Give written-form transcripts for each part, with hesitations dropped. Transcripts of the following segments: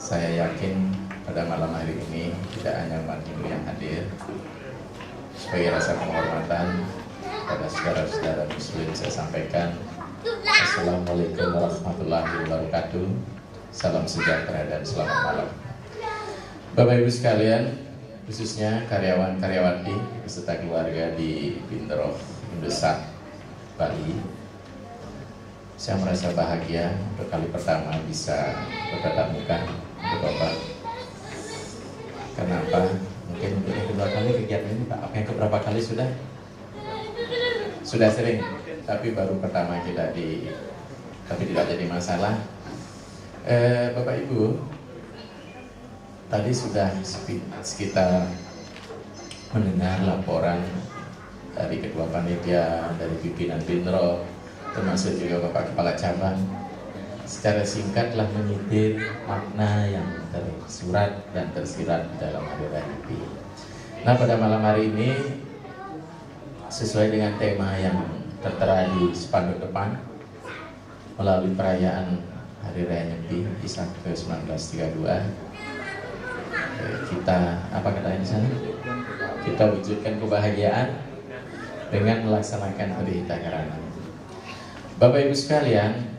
Saya yakin pada malam hari ini tidak hanya umat Hindu yang hadir. Sebagai rasa penghormatan pada saudara-saudara Muslim, saya sampaikan Assalamualaikum warahmatullahi wabarakatuh. Salam sejahtera dan selamat malam. Bapak Ibu sekalian, khususnya karyawan-karyawati beserta keluarga di Bintaro, Indosat, Bali. Saya merasa bahagia untuk kali pertama bisa bertatap muka untuk Bapak. Kenapa? Mungkin untuk yang kedua kali kegiatan ini Pak, apa yang keberapa kali sudah? Sudah sering, tapi baru pertama kita tapi tidak jadi masalah. Bapak Ibu, tadi sudah sekitar mendengar laporan dari ketua panitia, dari pimpinan Bintaro, termasuk juga Bapak Kepala Cabang. Secara singkat telah menyitir makna yang tersurat dan tersirat di dalam Hari Raya Nyepi. Nah, pada malam hari ini sesuai dengan tema yang tertera di spanduk depan, melalui perayaan Hari Raya Nyepi Isak ke-1932, kita apa katanya di sana? Kita wujudkan kebahagiaan dengan melaksanakan Trihita Karana. Bapak Ibu sekalian,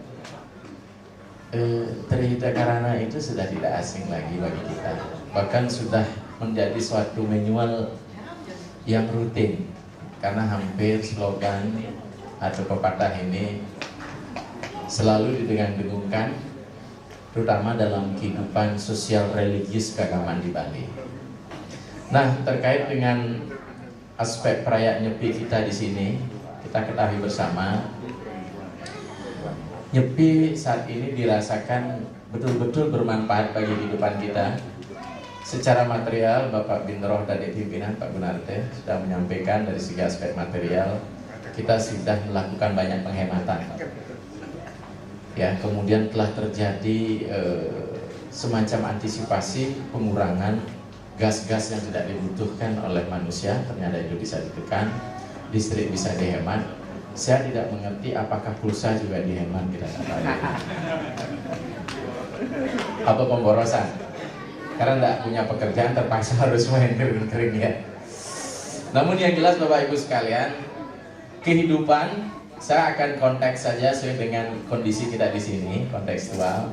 Trihita Karana itu sudah tidak asing lagi bagi kita. Bahkan sudah menjadi suatu manual yang rutin, karena hampir slogan atau pepatah ini selalu didengung-dengungkan, terutama dalam kehidupan sosial religius keagamaan di Bali. Nah, terkait dengan aspek perayaan Nyepi kita di sini, kita ketahui bersama, Nyepi saat ini dirasakan betul-betul bermanfaat bagi kehidupan kita. Secara material, Bapak Bintaro dan pimpinan Pak Gunarte sudah menyampaikan dari segi aspek material, kita sudah melakukan banyak penghematan. Ya, kemudian telah terjadi semacam antisipasi pengurangan gas-gas yang tidak dibutuhkan oleh manusia. Ternyata itu bisa ditekan, listrik bisa dihemat. Saya tidak mengerti apakah pulsa juga dihemat, kita tahu. Apa pemborosan? Karena tidak punya pekerjaan terpaksa harus main kering-kering ya. Namun yang jelas Bapak Ibu sekalian, kehidupan, saya akan konteks saja sesuai dengan kondisi kita di sini, kontekstual,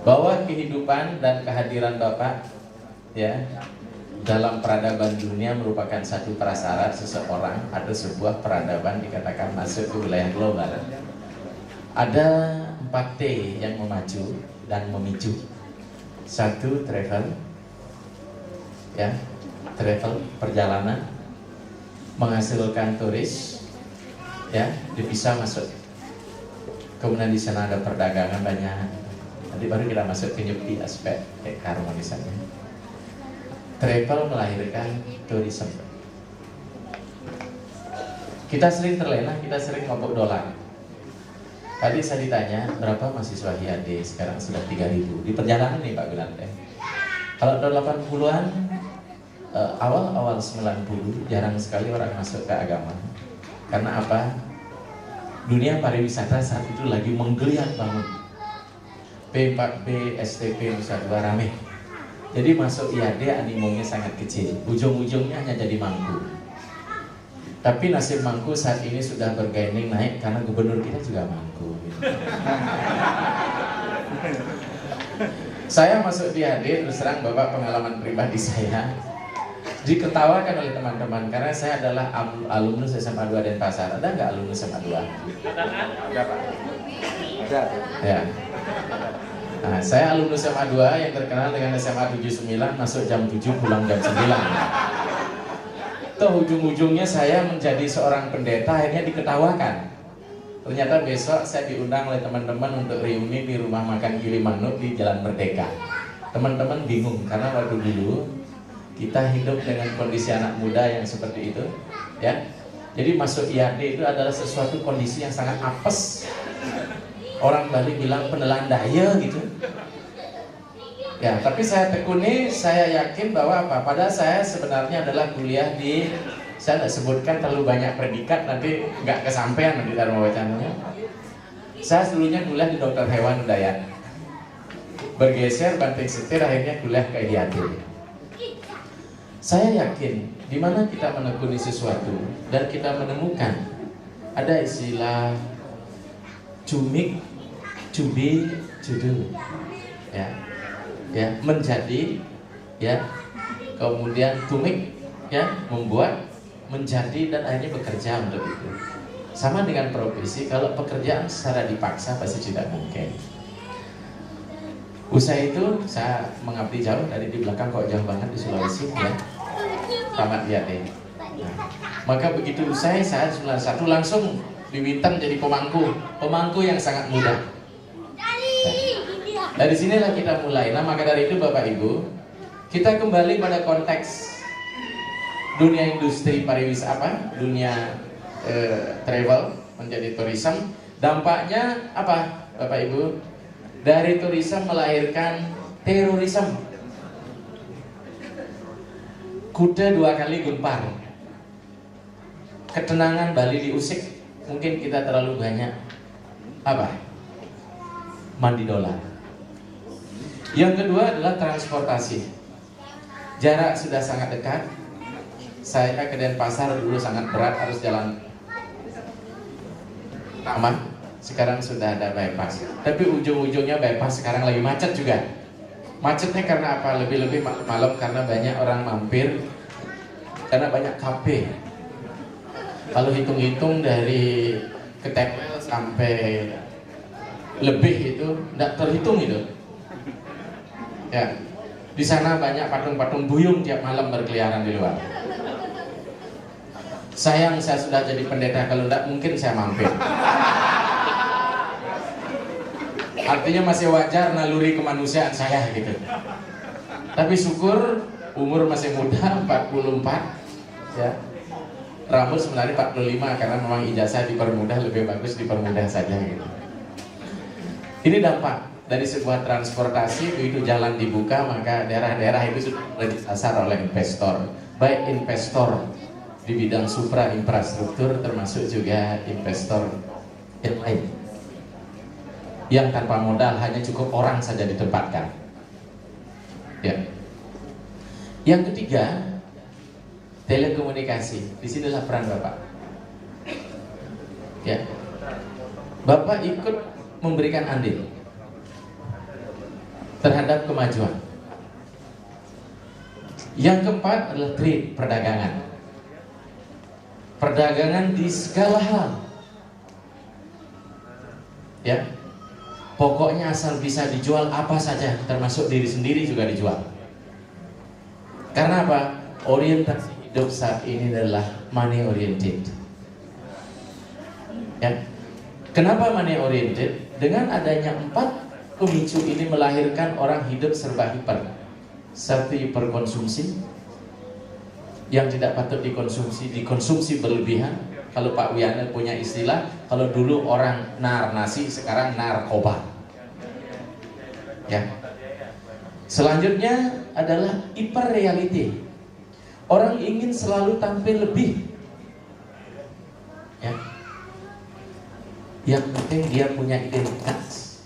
bahwa kehidupan dan kehadiran Bapak ya dalam peradaban dunia merupakan satu prasyarat seseorang atau sebuah peradaban dikatakan masuk ke wilayah global. Ada 4T yang memacu dan memicu. Satu, travel, ya, travel, perjalanan, menghasilkan turis, ya, devisa masuk. Kemudian di sana ada perdagangan banyak. Nanti baru kita masuk ke Nyepi aspek keharmonisannya. Travel melahirkan tourism. Kita sering terlena, kita sering ngobok dolar. Tadi saya ditanya berapa mahasiswa HIAD, sekarang sudah 3.000 di perjalanan nih Pak Gunante. Kalau tahun 80-an, awal-awal 90 jarang sekali orang masuk ke agama. Karena apa? Dunia pariwisata saat itu lagi menggeliat banget. P4B, STP, Nusa Dua rame. Jadi masuk IAD animonya sangat kecil, ujung-ujungnya hanya jadi mangku. Tapi nasib mangku saat ini sudah bergaining naik karena gubernur kita juga mangku gitu. Saya masuk di IAD, terus terang Bapak, pengalaman pribadi saya diketawakan oleh teman-teman karena saya adalah alumnus SMA 2 Denpasar. Ada nggak alumnus SMA 2? Ada Pak. Ada. Ya. Nah, saya alumnus SMA 2 yang terkenal dengan SMA 79, masuk jam 7, pulang jam 9. Toh ujung-ujungnya saya menjadi seorang pendeta, akhirnya diketawakan. Ternyata besok saya diundang oleh teman-teman untuk reuni di rumah makan Gilimanuk di Jalan Merdeka. Teman-teman bingung karena waktu dulu kita hidup dengan kondisi anak muda yang seperti itu, ya. Jadi masuk IAD itu adalah sesuatu kondisi yang sangat apes. Orang Bali bilang penelan daya gitu. Ya, tapi saya tekuni, saya yakin bahwa apa? Padahal saya sebenarnya adalah kuliah di, saya tidak sebutkan terlalu banyak predikat, nanti nggak kesampaian nanti Dharma Wacananya. Saya dulunya kuliah di dokter hewan Udayat. bergeser banting setir, akhirnya kuliah ke IAD. Saya yakin di mana kita menekuni sesuatu dan kita menemukan ada istilah to make, to be, to do, ya menjadi, ya kemudian to make, ya membuat, menjadi, dan akhirnya bekerja untuk itu. Sama dengan profesi, kalau pekerjaan secara dipaksa pasti tidak mungkin. Usai itu saya mengabdi jauh, dari di belakang kok jauh banget di Sulawesi, ya tamat IAD. Nah, maka begitu usai saya 91 langsung diminta menjadi pemangku yang sangat mudah. Nah, dari sinilah kita mulai. Nah, maka dari itu Bapak Ibu, kita kembali pada konteks dunia industri pariwisata, dunia travel menjadi tourism. Dampaknya apa Bapak Ibu? Dari tourism melahirkan terorisme. Kuda 2 kali gempar. Ketenangan Bali diusik. Mungkin kita terlalu banyak apa? Mandi dolar. Yang kedua adalah transportasi. Jarak sudah sangat dekat. Saya ke Denpasar dulu sangat berat, harus jalan taman. Sekarang sudah ada bypass. Tapi ujung-ujungnya bypass sekarang lagi macet juga. Macetnya karena apa? Lebih-lebih malam karena banyak orang mampir, karena banyak kafe. Kalau hitung-hitung dari Ketepel sampai lebih itu tidak terhitung itu. Ya, di sana banyak patung-patung buyung tiap malam berkeliaran di luar. Sayang saya sudah jadi pendeta, kalau tidak mungkin saya mampir. Artinya masih wajar naluri kemanusiaan saya gitu. Tapi syukur umur masih muda, 44, ya. Rambut sebenarnya 45 karena memang ijazah dipermudah, lebih bagus dipermudah saja gitu. Ini dampak dari sebuah transportasi. Begitu jalan dibuka, maka daerah-daerah itu sudah mulai disasar oleh investor. Baik investor di bidang supra infrastruktur, termasuk juga investor yang lain, yang tanpa modal, hanya cukup orang saja ditempatkan. Ya. Yang ketiga, telekomunikasi. Disinilah peran Bapak. Ya. Bapak ikut memberikan andil terhadap kemajuan. Yang keempat adalah trade, perdagangan. Perdagangan di segala hal. Ya. Pokoknya asal bisa dijual apa saja, termasuk diri sendiri juga dijual. Karena apa? Orientasi hidup saat ini adalah money oriented. Ya. Kenapa money oriented? Dengan adanya 4 pemicu ini melahirkan orang hidup serba hiper. Satu, hiperkonsumsi, yang tidak patut dikonsumsi berlebihan. Kalau Pak Wiana punya istilah, kalau dulu orang nar nasi, sekarang narkoba. Ya. Selanjutnya adalah hyper reality. Orang ingin selalu tampil lebih. Ya. Yang penting dia punya identitas.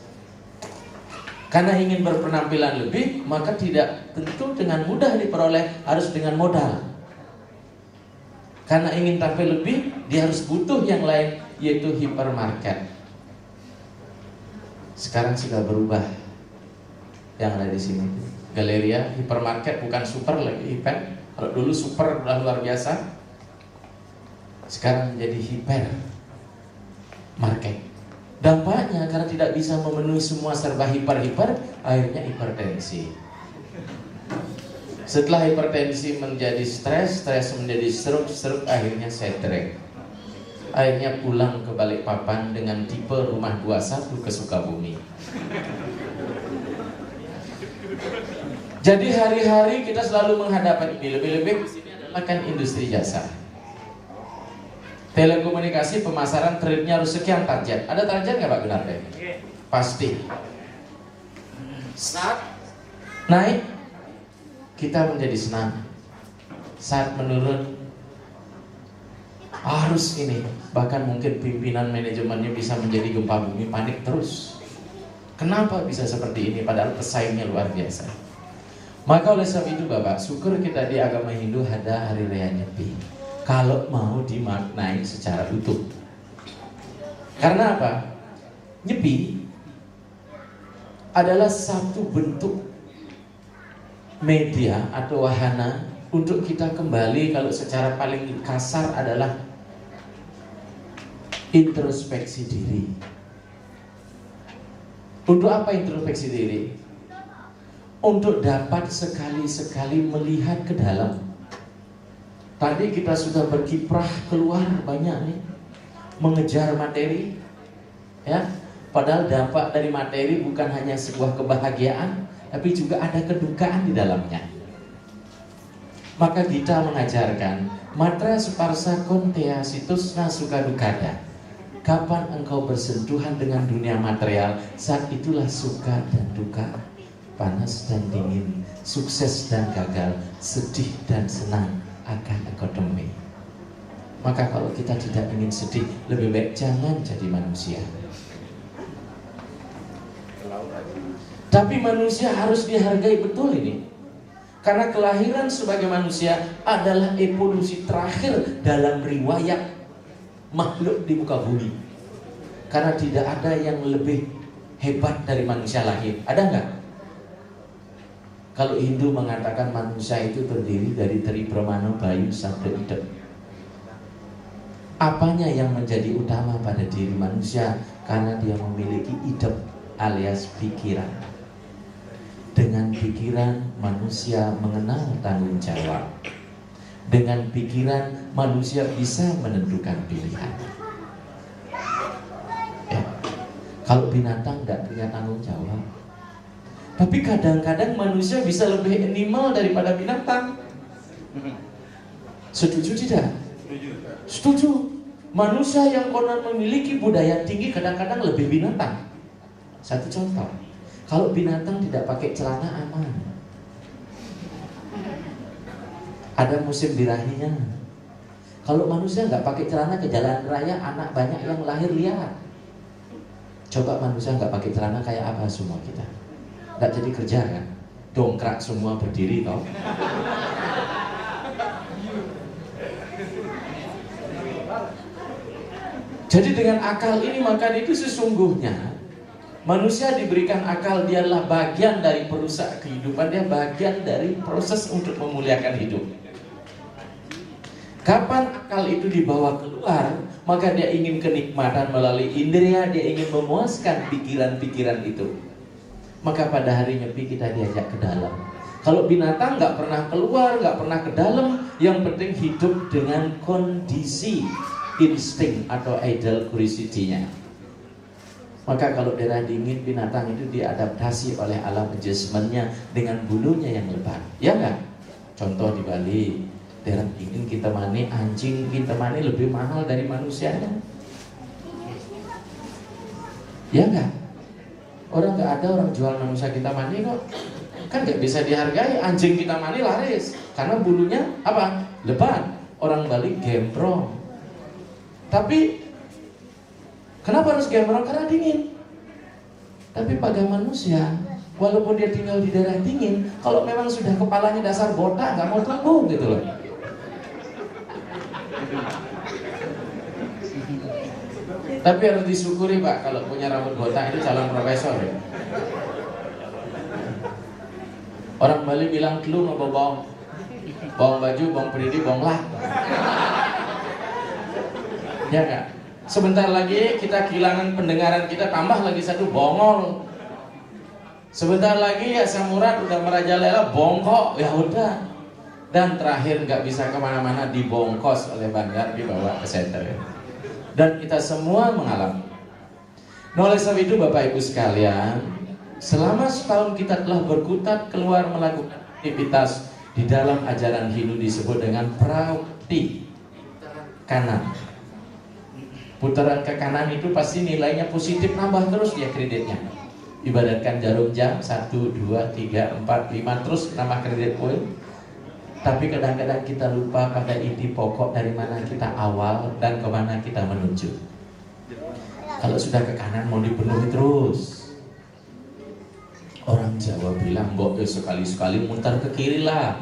Karena ingin berpenampilan lebih, maka tidak tentu dengan mudah diperoleh, harus dengan modal. Karena ingin tampil lebih, dia harus butuh yang lain, yaitu hipermarket. Sekarang sudah berubah. Yang ada di sini, Galeria, hipermarket, bukan super lagi, hiper. Kalau dulu super udah luar biasa, sekarang menjadi hiper market. Dampaknya karena tidak bisa memenuhi semua serba hiper-hiper, akhirnya hipertensi. Setelah hipertensi menjadi stres, stres menjadi stroke, stroke akhirnya setrek. Akhirnya pulang ke Balikpapan dengan tipe rumah 21 ke Sukabumi. Jadi hari-hari kita selalu menghadapi ini. Lebih-lebih sini adalah kan industri jasa. Telekomunikasi, pemasaran, trade-nya harus sekian target. Ada target nggak Pak Gunarde? Pasti. Saat naik, kita menjadi senang. Saat menurun, harus ini. Bahkan mungkin pimpinan manajemennya bisa menjadi gempa bumi, panik terus. Kenapa bisa seperti ini padahal pesaingnya luar biasa? Maka oleh sebab itu Bapak, syukur kita di agama Hindu ada hari raya Nyepi. Kalau mau dimaknai secara utuh. Karena apa? Nyepi adalah satu bentuk media atau wahana untuk kita kembali, kalau secara paling kasar adalah introspeksi diri. Untuk apa introspeksi diri? Untuk dapat sekali-sekali melihat ke dalam. Tadi kita sudah berkiprah keluar banyak nih, mengejar materi, ya. Padahal dampak dari materi bukan hanya sebuah kebahagiaan, tapi juga ada kedukaan di dalamnya. Maka Gita mengajarkan, matra sparsa kontea situs nasuka dukada. Kapan engkau bersentuhan dengan dunia material, saat itulah suka dan duka, panas dan dingin, sukses dan gagal, sedih dan senang akan engkau temui. Maka kalau kita tidak ingin sedih, lebih baik jangan jadi manusia. Tapi manusia harus dihargai betul ini. Karena kelahiran sebagai manusia adalah evolusi terakhir dalam riwayat makhluk di muka bumi. Karena tidak ada yang lebih hebat dari manusia lahir. Ada nggak? Kalau Hindu mengatakan manusia itu terdiri dari Tri Brahmana, Bayu, Sabda, Idam. Apanya yang menjadi utama pada diri manusia? Karena dia memiliki idam alias pikiran. Dengan pikiran manusia mengenal tanggung jawab. Dengan pikiran manusia bisa menentukan pilihan. Ya. Kalau binatang tidak punya tanggung jawab. Tapi kadang-kadang manusia bisa lebih animal daripada binatang. Setuju tidak? Setuju. Manusia yang konon memiliki budaya tinggi kadang-kadang lebih binatang. Satu contoh, kalau binatang tidak pakai celana aman. Ada musim birahinya. Kalau manusia nggak pakai celana ke jalan raya, anak banyak yang lahir liar. Coba manusia nggak pakai celana kayak apa semua kita? Nggak jadi kerja kan? Dongkrak semua berdiri toh. Jadi dengan akal ini maka itu sesungguhnya manusia diberikan akal, dialah bagian dari perusak kehidupan, dia bagian dari proses untuk memuliakan hidup. Kapan akal itu dibawa keluar, maka dia ingin kenikmatan melalui indera, dia ingin memuaskan pikiran-pikiran itu. Maka pada hari Nyepi kita diajak ke dalam. Kalau binatang nggak pernah keluar, nggak pernah ke dalam, yang penting hidup dengan kondisi insting atau ideal curiosity-nya. Maka kalau daerah dingin, binatang itu diadaptasi oleh alam adjustment-nya dengan bulunya yang lebat. Ya nggak? Contoh di Bali, daerah dingin kita mani, anjing kita mani lebih mahal dari manusianya. Ya nggak? Orang nggak ada orang jual manusia kita mani kok. Kan nggak bisa dihargai, anjing kita mani laris karena bulunya apa? Lebat. Orang Bali gembrong. Tapi kenapa harus gembrong? Karena dingin. Tapi pada manusia, walaupun dia tinggal di daerah dingin, kalau memang sudah kepalanya dasar botak, nggak mau tumbuh gitu loh. Tapi harus disyukuri Pak, kalau punya rambut botak itu calon profesor ya. Orang Bali bilang telu mau bawang baju, bawang peridi, bawang lah. Ya nggak? Sebentar lagi kita kehilangan pendengaran kita, tambah lagi satu bongol. Sebentar lagi ya Samurat udah merajalela, bongkok, ya udah. Dan terakhir nggak bisa kemana-mana, dibongkos oleh Banjar, dibawa ke center ya. Dan kita semua mengalami. Nah, oleh sebab itu Bapak Ibu sekalian, selama setahun kita telah berkutat keluar melakukan aktivitas di dalam ajaran Hindu disebut dengan prakti kanan. Putaran ke kanan itu pasti nilainya positif, nambah terus dia kreditnya. Ibaratkan jarum jam 1, 2, 3, 4, 5 terus nambah kredit poin. Tapi kadang-kadang kita lupa pada inti pokok dari mana kita awal dan kemana kita menuju. Kalau sudah ke kanan mau dipenuhi terus. Orang Jawa bilang, mbok sekali-sekali muter ke kiri lah,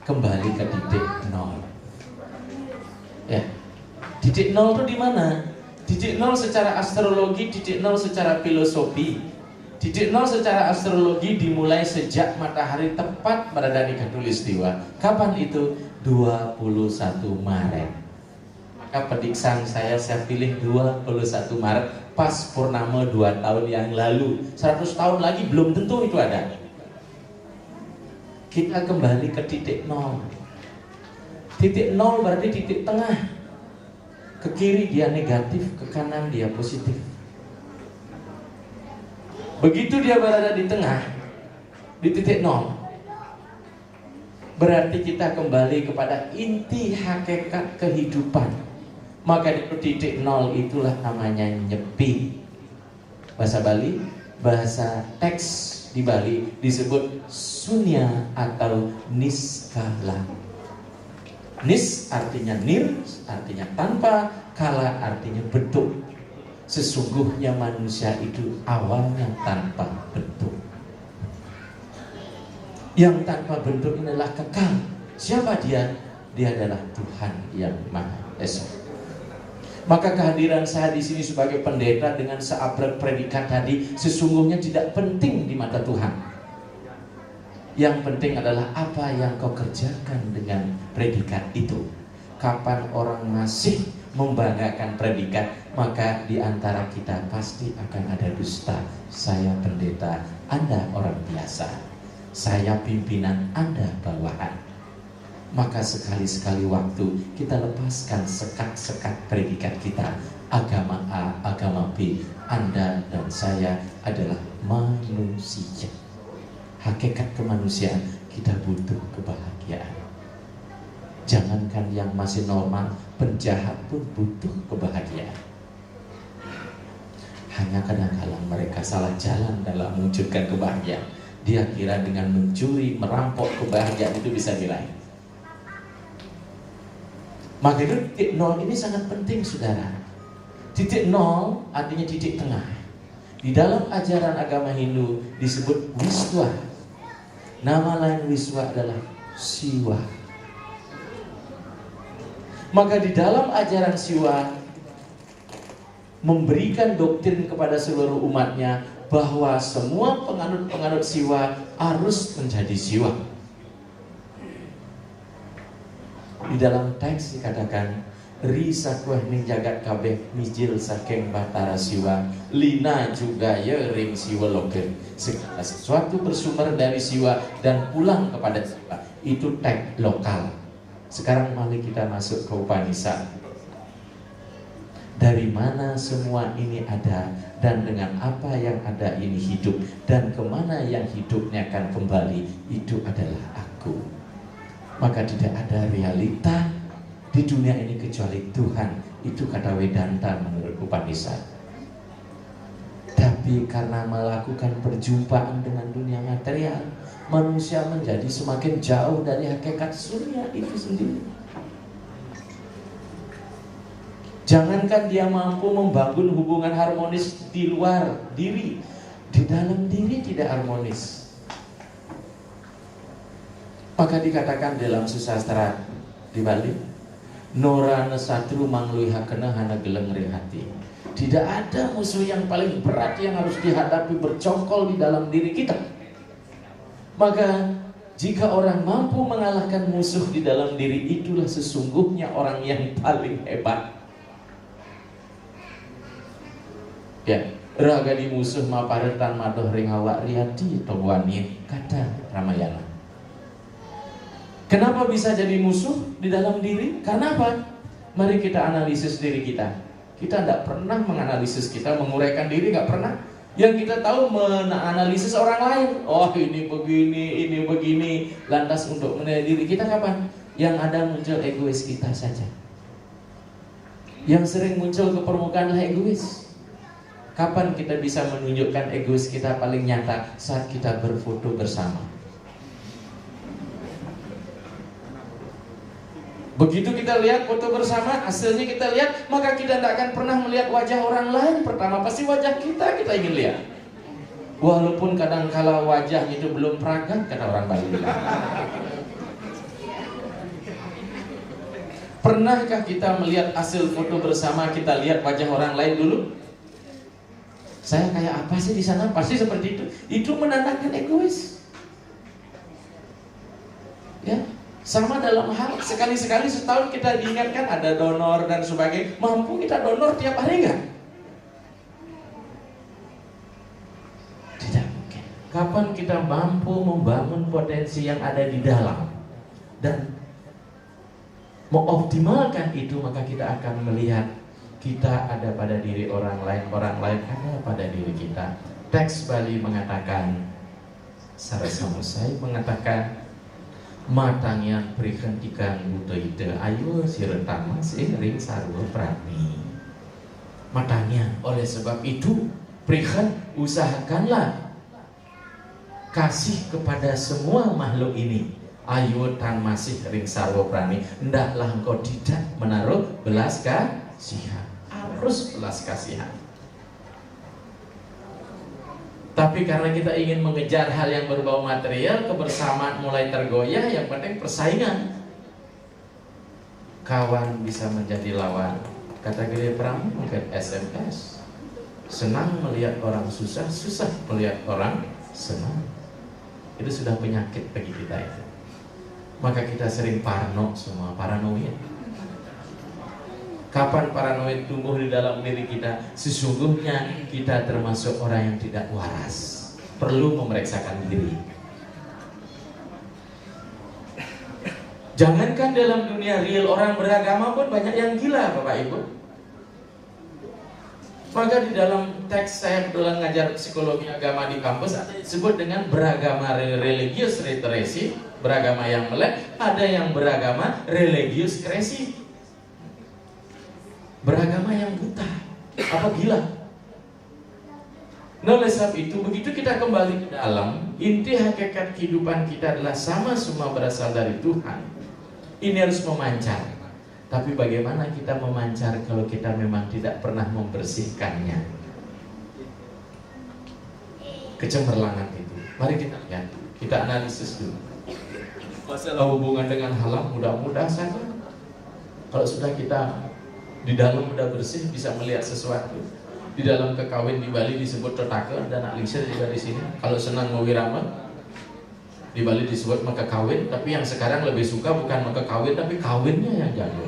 kembali ke titik nol. Ya, titik nol itu di mana? Titik nol secara astrologi, titik nol secara filosofi. Titik nol secara astrologi dimulai sejak matahari tepat berada di khatulistiwa. Kapan itu? 21 Maret. Maka prediksian saya pilih 21 Maret pas purnama 2 tahun yang lalu. 100 tahun lagi belum tentu itu ada. Kita kembali ke titik nol. Titik nol berarti titik tengah. Ke kiri dia negatif, ke kanan dia positif. Begitu dia berada di tengah, di titik nol, berarti kita kembali kepada inti hakikat kehidupan. Maka di titik nol itulah namanya nyepi. Bahasa Bali, bahasa teks di Bali disebut sunya atau niskala. Nis artinya nir, artinya tanpa, kala artinya bentuk. Sesungguhnya manusia itu awalnya tanpa bentuk. Yang tanpa bentuk inilah kekal. Siapa dia? Dia adalah Tuhan yang Maha Esa. Maka kehadiran saya di sini sebagai pendeta dengan seabrek predikat tadi sesungguhnya tidak penting di mata Tuhan. Yang penting adalah apa yang kau kerjakan dengan predikat itu. Kapan orang masih membanggakan predikat, maka di antara kita pasti akan ada dusta. Saya pendeta, Anda orang biasa. Saya pimpinan, Anda bawahan. Maka sekali-sekali waktu kita lepaskan sekat-sekat predikat kita. Agama A, agama B. Anda dan saya adalah manusia. Hakikat kemanusiaan, kita butuh kebahagiaan. Jangankan yang masih normal, penjahat pun butuh kebahagiaan. Hanya kadang-kadang mereka salah jalan dalam mewujudkan kebahagiaan. Dia kira dengan mencuri, merampok kebahagiaan itu bisa diraih. Maka itu titik nol ini sangat penting, saudara. Titik nol artinya titik tengah. Di dalam ajaran agama Hindu disebut Wiswa. Nama lain Wiswa adalah Siwa. Maka di dalam ajaran Siwa memberikan doktrin kepada seluruh umatnya bahwa semua penganut-penganut Siwa harus menjadi Siwa. Di dalam teks dikatakan Risa kueh ning jagat kabeh mijil saking Batara Siwa, lina juga ya ring Siwa loge. Segala sesuatu bersumber dari Siwa dan pulang kepada Siwa. Itu teks lokal. Sekarang mari kita masuk ke Upanishad. Dari mana semua ini ada dan dengan apa yang ada ini hidup dan kemana yang hidupnya akan kembali, itu adalah aku. Maka tidak ada realita di dunia ini kecuali Tuhan. Itu kata Vedanta menurut Upanishad. Tapi karena melakukan perjumpaan dengan dunia material, manusia menjadi semakin jauh dari hakikat surya itu sendiri. Jangankan dia mampu membangun hubungan harmonis di luar diri, di dalam diri tidak harmonis. Maka dikatakan dalam susastra di Bali, Norana satru mangluihakena hana geleng rehati. Tidak ada musuh yang paling berat yang harus dihadapi bercongkol di dalam diri kita. Maka jika orang mampu mengalahkan musuh di dalam diri, itulah sesungguhnya orang yang paling hebat. Ya, raga di musuh maparetan madoh ring awak riyadi tongwani kata Ramayana. Kenapa bisa jadi musuh di dalam diri? Karena apa? Mari kita analisis diri kita. Kita tidak pernah menganalisis kita, menguraikan diri, nggak pernah. Yang kita tahu menganalisis orang lain. Oh ini begini. Lantas untuk menilai diri kita kapan? Yang ada muncul egois kita saja. Yang sering muncul ke permukaan adalah egois. Kapan kita bisa menunjukkan egois kita paling nyata? Saat kita berfoto bersama. Begitu kita lihat foto bersama, hasilnya kita lihat, maka kita tidak akan pernah melihat wajah orang lain. Pertama pasti wajah kita ingin lihat. Walaupun kadangkala wajah itu belum peragam, kata orang Bali. Pernahkah kita melihat hasil foto bersama, kita lihat wajah orang lain dulu? Saya kayak apa sih di sana? Pasti seperti itu. Itu menandakan egois. Ya, sama dalam hal sekali-sekali setahun kita diingatkan ada donor dan sebagainya. Mampu kita donor tiap hari nggak? Tidak mungkin. Kapan kita mampu membangun potensi yang ada di dalam dan mengoptimalkan itu, maka kita akan melihat kita ada pada diri orang lain ada pada diri kita. Teks Bali mengatakan, Sarasamusai mengatakan, matangyan prihentikan budaida ayo siretama ring sarwa prani. Matangyan, oleh sebab itu prihan, usahakanlah kasih kepada semua makhluk ini. Ayo tan masih ring sarwa prani, hendaklah engkau tidak menaruh belas kasihan. Harus belas kasihan. Tapi karena kita ingin mengejar hal yang berbau material, kebersamaan mulai tergoyah. Yang penting persaingan. Kawan bisa menjadi lawan. Kata Gede Pramu mungkin SMS. Senang melihat orang susah, susah melihat orang senang. Itu sudah penyakit bagi kita itu. Maka kita sering parno semua, paranoid. Kapan paranoid tumbuh di dalam diri kita? Sesungguhnya kita termasuk orang yang tidak waras, perlu memeriksakan diri. Jangankan dalam dunia real, orang beragama pun banyak yang gila, Bapak Ibu. Maka di dalam teks saya kebetulan ngajar psikologi agama di kampus, ada disebut dengan beragama religius literacy, beragama yang melek, ada yang beragama religius crazy. Beragama yang buta, apa gila? Nah, oleh sebab itu, begitu kita kembali ke dalam, inti hakikat kehidupan kita adalah sama semua berasal dari Tuhan. Ini harus memancar. Tapi bagaimana kita memancar kalau kita memang tidak pernah membersihkannya? Kecemerlangan itu. Mari kita lihat, kita analisis dulu. Masalah hubungan dengan halal mudah-mudahan saja. Kalau sudah kita di dalam udah bersih, bisa melihat sesuatu. Di dalam kekawin di Bali disebut totake, dan alisir juga di sini. Kalau senang mau wirama, di Bali disebut maka kawin. Tapi yang sekarang lebih suka bukan maka kawin, tapi kawinnya yang jago.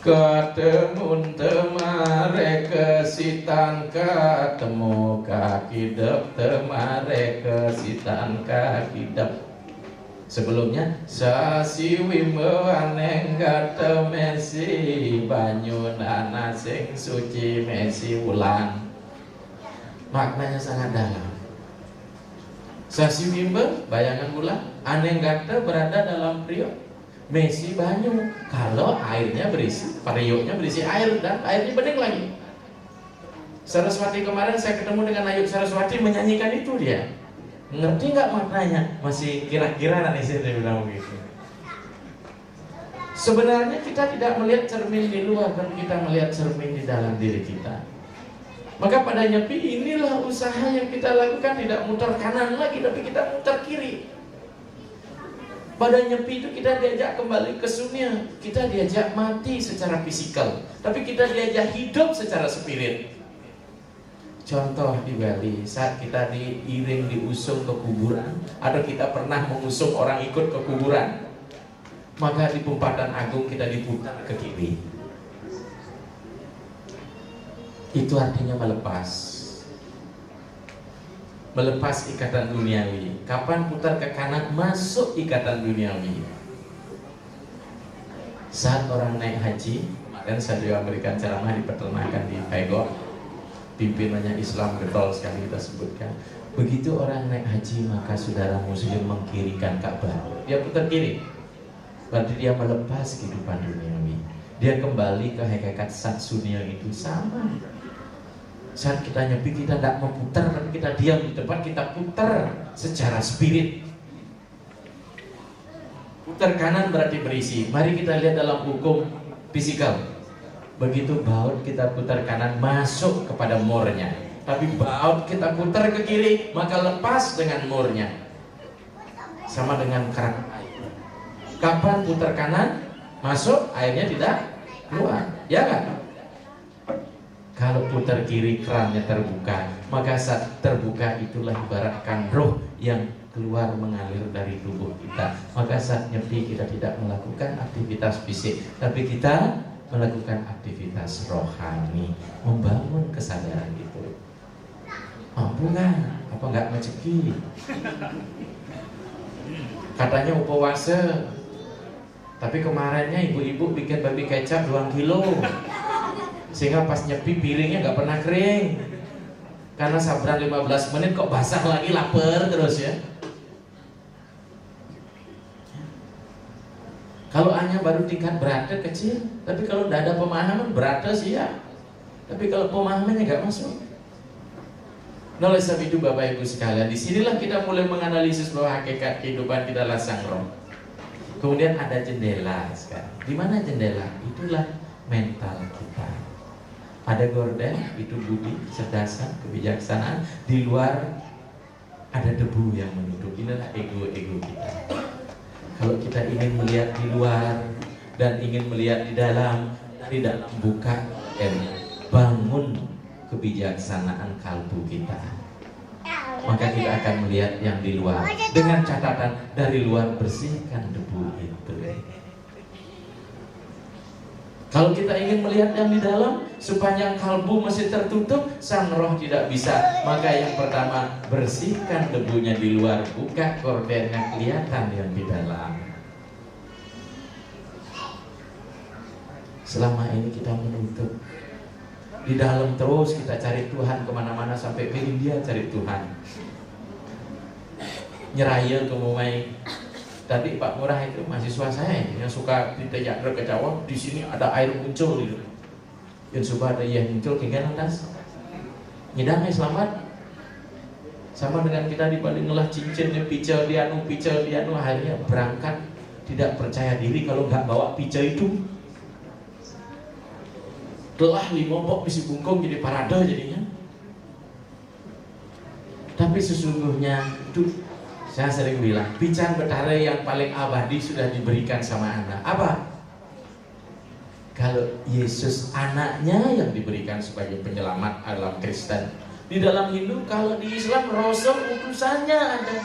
Ketemu temare kesitan, ketemu kaki dep temare kesitan kaki dep. Sebelumnya sasiwi mewaneng kata mesi banyu nana sing suci mesi ulang. Maknanya sangat dalam. Sasiwi bayangan bulan, aneng kata berada dalam periuk. Mesi banyu, kalau airnya berisi, periuknya berisi air dan airnya bening lagi. Saraswati kemarin saya ketemu dengan Ayub Saraswati menyanyikan itu dia. Ngerti nggak maknanya? Masih kira-kira nanti saya bilang begitu. Sebenarnya kita tidak melihat cermin di luar, dan kita melihat cermin di dalam diri kita. Maka pada Nyepi inilah usaha yang kita lakukan, tidak muter kanan lagi, tapi kita muter kiri. Pada Nyepi itu kita diajak kembali ke sunya, kita diajak mati secara fisikal, tapi kita diajak hidup secara spirit. Contoh di Bali, saat kita diiring diusung ke kuburan, atau kita pernah mengusung orang ikut ke kuburan, maka di Pumpatan Agung kita diputar ke kiri. Itu artinya melepas ikatan duniawi. Kapan putar ke kanan, masuk ikatan duniawi. Saat orang naik haji, kemarin saya juga memberikan ceramah di peternakan di Pegor. Pimpinannya Islam getol sekali kita sebutkan. Begitu orang naik haji, maka saudara muslim mengkirikan Ka'bah. Dia putar kiri. Berarti dia melepas kehidupan duniawi. Dia kembali ke hakikat sat sunia itu sama. Saat kita Nyepi, kita tidak mau putar, tapi kita diam di tempat, kita putar secara spirit. Putar kanan berarti berisi. Mari kita lihat dalam hukum fisikal. Begitu baut kita putar kanan, masuk kepada mornya. Tapi baut kita putar ke kiri, maka lepas dengan murnya. Sama dengan keran air. Kapan putar kanan, masuk, airnya tidak keluar. Ya kan? Kalau putar kiri, kerannya terbuka. Maka saat terbuka itulah ibaratkan roh yang keluar mengalir dari tubuh kita. Maka saat nyepi kita tidak melakukan aktivitas fisik, tapi kita melakukan aktivitas rohani, membangun kesadaran itu. Mampu nggak? Apa nggak rezeki? Katanya upawase, tapi kemarinnya ibu-ibu bikin babi kecap 2 kilo, sehingga pas nyepi piringnya nggak pernah kering. Karena sabaran 15 menit kok basah lagi, lapar terus ya. Kalau hanya baru tingkat berada kecil, tapi kalau tidak ada pemahaman berada sih ya. Tapi kalau pemahamannya nggak masuk. Nah, oleh sebab itu Bapak Ibu sekalian, disinilah kita mulai menganalisis bahwa hakikat kehidupan kita adalah sang roh. Kemudian ada jendela sekarang. Di mana jendela? Itulah mental kita. Ada gorden, itu budi, cerdasan, kebijaksanaan. Di luar ada debu yang menutup. Inilah ego-ego kita. Kalau kita ingin melihat di luar dan ingin melihat di dalam, dari dalam buka bangun kebijaksanaan kalbu kita, maka kita akan melihat yang di luar. Dengan catatan dari luar bersihkan debu itu. Kalau kita ingin melihat yang di dalam, sepanjang kalbu masih tertutup, sang roh tidak bisa. Maka yang pertama, bersihkan debunya di luar, buka gordennya, kelihatan yang di dalam. Selama ini kita menutup. Di dalam terus kita cari Tuhan kemana-mana, sampai ke India cari Tuhan. Nyeraya ke Mumbai. Tadi Pak Murah itu mahasiswa saya yang suka ditejak ke Jawa, di sini ada air muncul gitu. Yang suka ada yang muncul kenggan atas. Nyidangnya selamat. Sama dengan kita di Bali ngelah cincinnya picel dianu, akhirnya berangkat tidak percaya diri kalau nggak bawa picel itu. Telah limobok bisi bungkung jadi parade jadinya. Tapi sesungguhnya itu, saya sering bilang, pican betara yang paling abadi sudah diberikan sama anak. Apa? Kalau Yesus anaknya yang diberikan sebagai penyelamat dalam Kristen. Di dalam Hindu, kalau di Islam Rasul utusannya ada.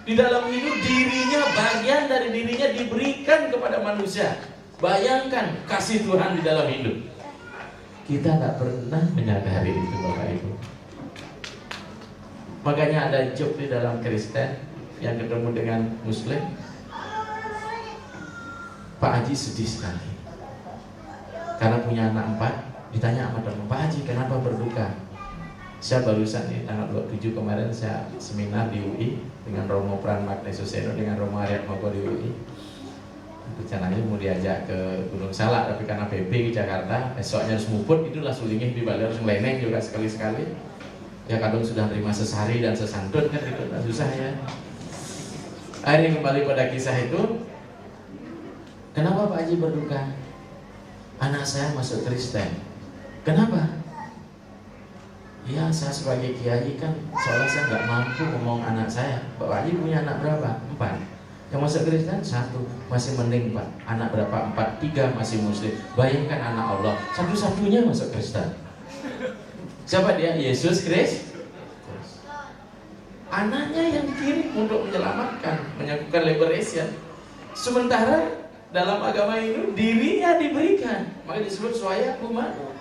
Di dalam Hindu dirinya, bagian dari dirinya diberikan kepada manusia. Bayangkan kasih Tuhan di dalam Hindu. Kita nggak pernah menyadari itu Bapak Ibu. Makanya ada joke di dalam Kristen yang ketemu dengan Muslim. Pak Haji sedih sekali karena punya anak 4. Ditanya sama teman, Pak Haji kenapa berduka? Saya barusan nih tanggal 27 kemarin saya seminar di UI dengan Romo Pran Magnesuseno dengan Romo Ariat Moko di UI. Rencananya mau diajak ke Gunung Salak, tapi karena PP di Jakarta, esoknya harus muput, itulah sulingnya di Bali harus meleneng juga sekali-sekali. Ya kadang sudah terima sesari dan sesantun kan itu susah ya. Akhirnya kembali pada kisah itu. Kenapa Pak Haji berduka? Anak saya masuk Kristen. Kenapa? Ya saya sebagai kiai kan soalnya saya nggak mampu ngomong anak saya. Pak Haji punya anak berapa? 4. Yang masuk Kristen 1, masih mending Pak. Anak berapa? 4, 3 masih Muslim. Bayangkan anak Allah, satu-satunya masuk Kristen. Siapa dia? Yesus Kristus. Anaknya yang dikirim untuk menyelamatkan, menyatukan liberation. Sementara dalam agama itu dirinya diberikan, maka disebut swaya kumanu.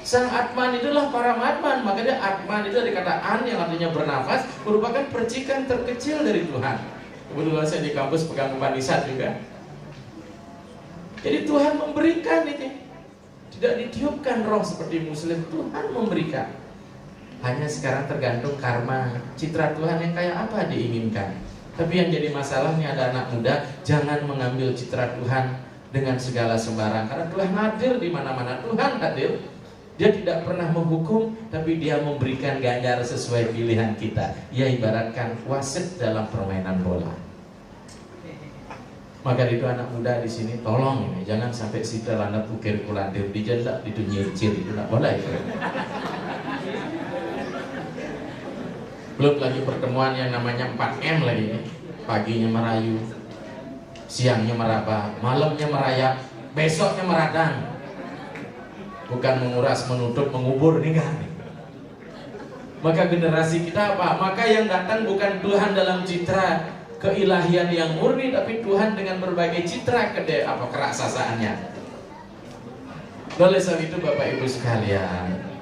Sang Atman itulah para Atman. Makanya Atman itu dari kata an yang artinya bernafas, merupakan percikan terkecil dari Tuhan. Kebetulan saya di kampus pegang Upanisad juga. Jadi Tuhan memberikan ini. Tidak ditiupkan roh seperti Muslim. Tuhan memberikan. Hanya sekarang tergantung karma. Citra Tuhan yang kayak apa diinginkan. Tapi yang jadi masalahnya ada anak muda, jangan mengambil citra Tuhan dengan segala sembarang. Karena Tuhan hadir di mana-mana. Tuhan hadir. Dia tidak pernah menghukum, tapi dia memberikan ganjar sesuai pilihan kita. Ia ibaratkan wasit dalam permainan bola. Maka itu anak muda di sini tolong ini, jangan sampai sita lana ukir kulandir dijelak itu nyircir itu nak boleh itu. Belum lagi pertemuan yang namanya 4M lagi, paginya merayu, siangnya meraba, malamnya merayap, besoknya meradang. Bukan menguras, menutup, mengubur, enggak. Maka generasi kita apa? Maka yang datang bukan Tuhan dalam citra keilahian yang murni, tapi Tuhan dengan berbagai citra keraksasaannya. Oleh sebab itu Bapak Ibu sekalian,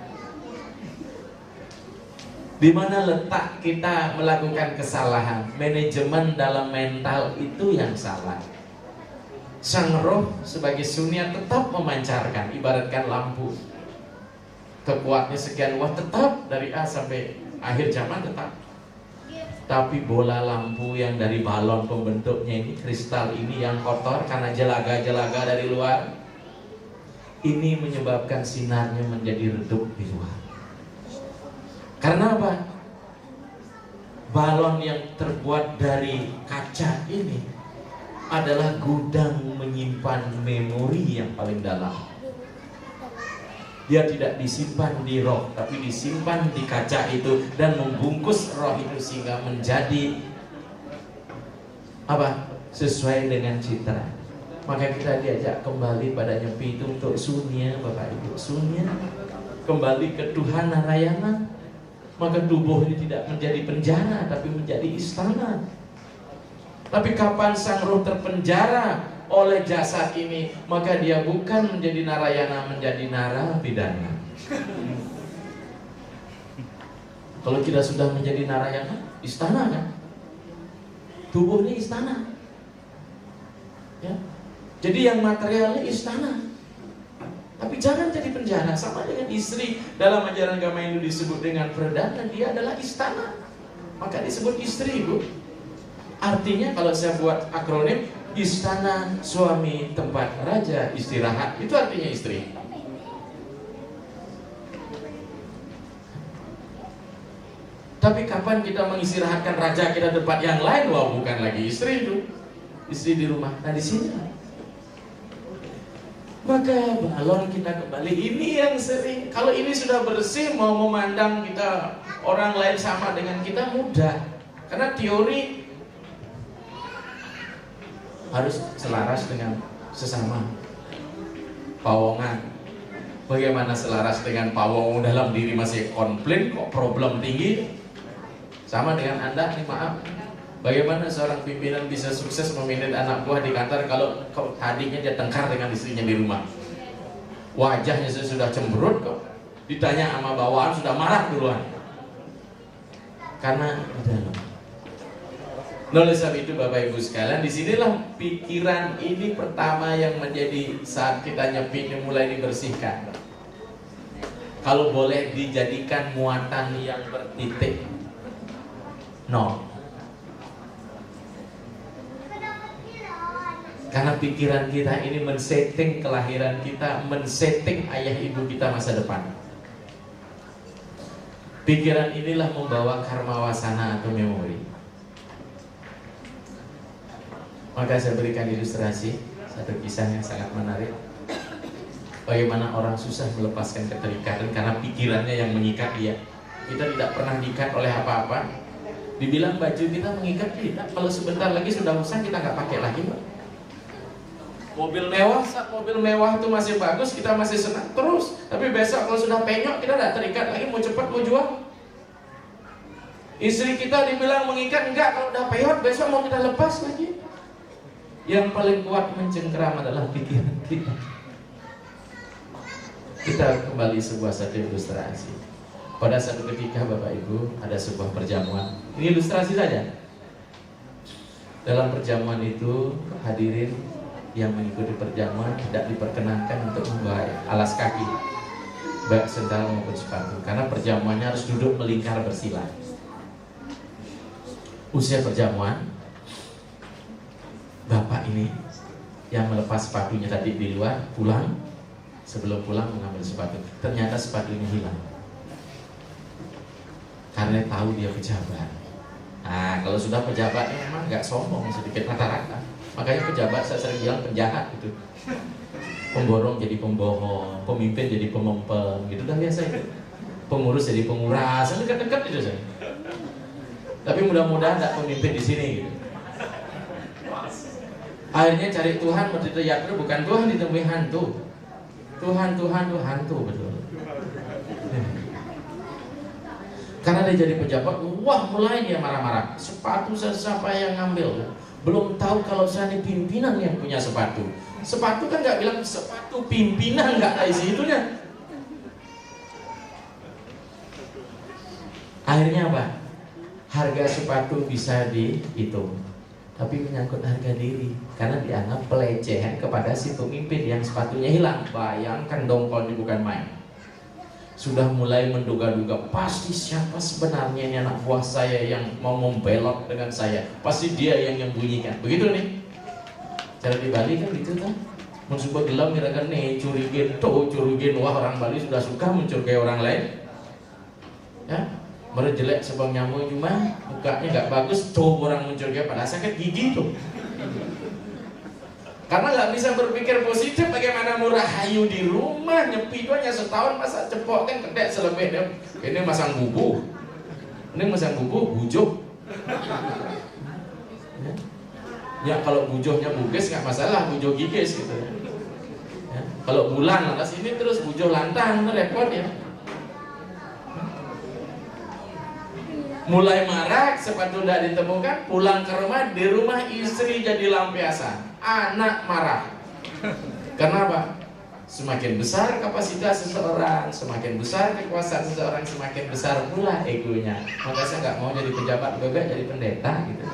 di mana letak kita melakukan kesalahan? Manajemen dalam mental itu yang salah. Sang roh sebagai sunia tetap memancarkan, ibaratkan lampu. Kekuatnya sekian watt tetap dari A sampai akhir zaman tetap. Tapi bola lampu yang dari balon pembentuknya ini, kristal ini yang kotor karena jelaga-jelaga dari luar, ini menyebabkan sinarnya menjadi redup di luar. Karena apa? Balon yang terbuat dari kaca ini adalah gudang menyimpan memori yang paling dalam. Dia tidak disimpan di roh, tapi disimpan di kaca itu dan membungkus roh itu sehingga menjadi apa? Sesuai dengan citra. Maka kita diajak kembali pada nyepi itu untuk sunya, Bapak Ibu. Sunya kembali ke Tuhan Narayana. Maka tubuh ini tidak menjadi penjara, tapi menjadi istana. Tapi kapan sang roh terpenjara oleh jasad ini, maka dia bukan menjadi Narayana, menjadi narapidana. Kalau kita sudah menjadi Narayana, istana kan? Tubuh ini istana, ya. Jadi yang materialnya istana, tapi jangan jadi penjara. Sama dengan istri, dalam ajaran agama Hindu disebut dengan perdana, dia adalah istana, maka disebut istri, Bu. Artinya kalau saya buat akronim, istana suami, tempat raja istirahat, itu artinya istri. Tapi kapan kita mengistirahatkan raja kita tempat yang lain? Wah, bukan lagi istri itu, istri di rumah. Nah di sini, maka balon kita kembali. Ini yang sering. Kalau ini sudah bersih, mau memandang kita orang lain sama dengan kita mudah. Karena teori harus selaras dengan sesama. Pawongan, bagaimana selaras dengan pawong dalam diri masih konflik, kok problem tinggi? Sama dengan Anda, nih maaf. Bagaimana seorang pimpinan bisa sukses memimpin anak buah di kantor kalau tadinya dia tengkar dengan istrinya di rumah? Wajahnya sudah cemberut kok, ditanya sama bawahan sudah marah duluan. Karena di dalam. Oleh sebab itu Bapak Ibu sekalian, disinilah pikiran ini pertama yang menjadi saat kita nyepi mulai dibersihkan. Kalau boleh dijadikan muatan yang bertitik nol. Karena pikiran kita ini men-setting kelahiran kita, men-setting ayah ibu kita masa depan. Pikiran inilah membawa karma wasana atau memori. Maka saya berikan ilustrasi satu kisah yang sangat menarik. Bagaimana orang susah melepaskan keterikatan karena pikirannya yang mengikat dia. Kita tidak pernah diikat oleh apa-apa. Dibilang baju kita mengikat tidak. Kalau sebentar lagi sudah usang kita nggak pakai lagi, Pak. Mobil mewah, saat mobil mewah itu masih bagus, kita masih senang terus. Tapi besok kalau sudah penyok, kita tidak terikat lagi, mau cepat mau jual. Istri kita dibilang mengikat, enggak, kalau udah penyok besok mau kita lepas lagi. Yang paling kuat mencengkeram adalah pikiran kita. Kita kembali sebuah satu ilustrasi. Pada satu ketika Bapak Ibu ada sebuah perjamuan. Ini ilustrasi saja. Dalam perjamuan itu hadirin yang mengikuti perjamuan tidak diperkenankan untuk membawa alas kaki, baik sendal maupun sepatu, karena perjamuannya harus duduk melingkar bersila. Usia perjamuan, bapak ini yang melepas sepatunya tadi di luar pulang, sebelum pulang mengambil sepatu, ternyata sepatunya hilang. Karena tahu dia pejabat. Nah, kalau sudah pejabat memang nggak sombong, sedikit rata-rata. Makanya pejabat saya sering bilang penjahat gitu. Pemborong jadi pembohong, pemimpin jadi pemempem, gitu dah biasa itu. Pengurus jadi penguras, dekat-dekat itu saya. Tapi mudah-mudahan tidak pemimpin di sini gitu. Akhirnya cari Tuhan, berteriak bukan Tuhan ditemui hantu. Tuhan tuh hantu betul. Karena dia jadi pejabat, wah mulai dia marah-marah. Sepatu siapa yang ngambil? Belum tahu kalau saya ini pimpinan yang punya sepatu. Sepatu kan nggak bilang sepatu pimpinan, nggak ada isi itunya. Akhirnya apa? Harga sepatu bisa dihitung, tapi menyangkut harga diri, karena dianggap pelecehan kepada si pemimpin yang sepatunya hilang. Bayangkan dongkolnya bukan main. Sudah mulai menduga-duga, pasti siapa sebenarnya ini anak buah saya yang mau membelot dengan saya. Pasti dia yang menyembunyikan. Begitu nih. Cara di Bali kan gitu kan. Mencoba gelam kira-kira nih curigin. Wah, orang Bali sudah suka mencurigai orang lain. Ya, merejelek sebang nyamuk cuma mukanya nggak bagus, tuh orang mencurigai pada sakit gigi tuh. Karena nggak bisa berpikir positif, bagaimana murah hayu di rumah, nyepi hanya setahun, masa cepok kan kedek selebih dia. Ini masang bubuh, bujuk. Ya kalau bujuhnya bugis nggak masalah, bujuh gigis gitu. Ya, kalau bulan lantas ini terus bujuh lantang, repot ya. Mulai marah, sepatu tidak ditemukan, pulang ke rumah, di rumah istri jadi lampiasan, anak marah. Kenapa? Semakin besar kapasitas seseorang, semakin besar kekuasaan seseorang, semakin besar pula egonya. Maka saya nggak mau jadi pejabat, bebek jadi pendeta gitu.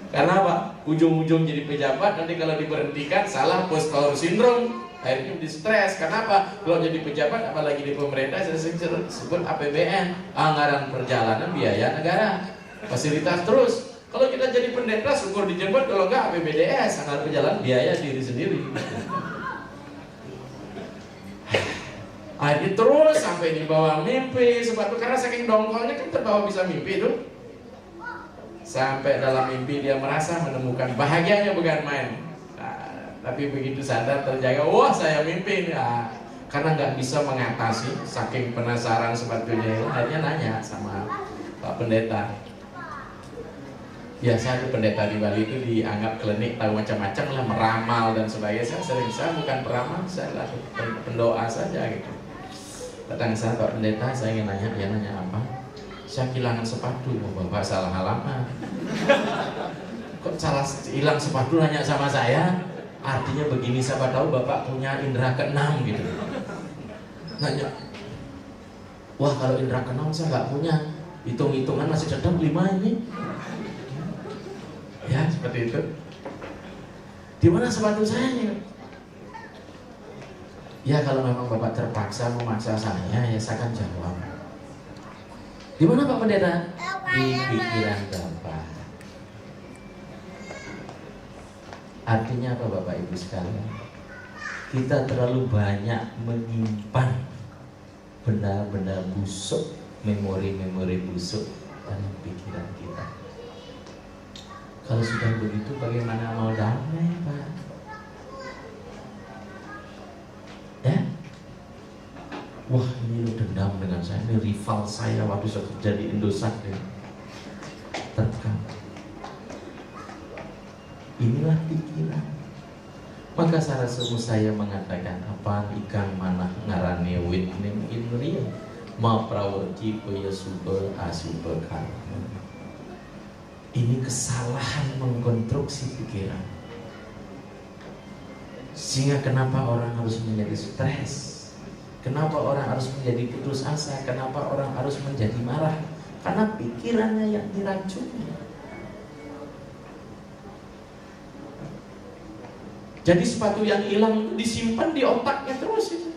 Karena apa? Ujung-ujung jadi pejabat, nanti kalau diberhentikan salah post power syndrome. Akhirnya di stres. Kenapa? Kalau jadi pejabat, apalagi di pemerintah, saya sebut APBN, anggaran perjalanan biaya negara, fasilitas terus. Kalau kita jadi pendeta, syukur dijemput. Kalau enggak APBDS, anggaran perjalanan biaya diri sendiri. Akhirnya terus sampai di bawah mimpi sepatu, karena saking dongkolnya kan terbawa bisa mimpi tuh. Sampai dalam mimpi dia merasa menemukan bahagianya bukan main. Tapi begitu sadar terjaga, wah saya mimpi ya. Karena nggak bisa mengatasi, saking penasaran sepatunya itu, akhirnya nanya sama Pak Pendeta. Biasa tuh pendeta di Bali itu dianggap klinik, tahu macam-macam lah, meramal dan sebagainya. Saya bukan peramal, saya lah pendoa saja gitu. Datang saya, Pak Pendeta, saya ingin nanya, dia nanya apa? Saya kehilangan sepatu, Bapak salah halaman. Kok salah hilang sepatu nanya sama saya? Artinya begini, siapa tahu Bapak punya indera keenam gitu. Nanya, wah kalau indera keenam saya nggak punya. Hitung-hitungan masih tetap 5 ini. Ya seperti itu. Di mana sepatu saya nih? Ya kalau memang Bapak terpaksa memaksa saya, ya saya akan jawab. Di mana Pak Pendeta? Di pikiran Bapak. Artinya apa Bapak Ibu sekalian? Kita terlalu banyak menyimpan benda-benda busuk, memori-memori busuk dalam pikiran kita. Kalau sudah begitu bagaimana mau damai Pak? Ya? Wah ini lo dendam dengan saya, ini rival saya waktu saya kerja di Indosat ya. Terkam. Inilah pikiran. Maka Sarasemu saya mengatakan apa ikang manah ngarane wit nim inriya ma prawerti kaya subel asubel karma. Ini kesalahan mengkonstruksi pikiran. Sehingga kenapa orang harus menjadi stres? Kenapa orang harus menjadi putus asa? Kenapa orang harus menjadi marah? Karena pikirannya yang diracuni. Jadi sepatu yang hilang itu disimpan di otaknya terus itu.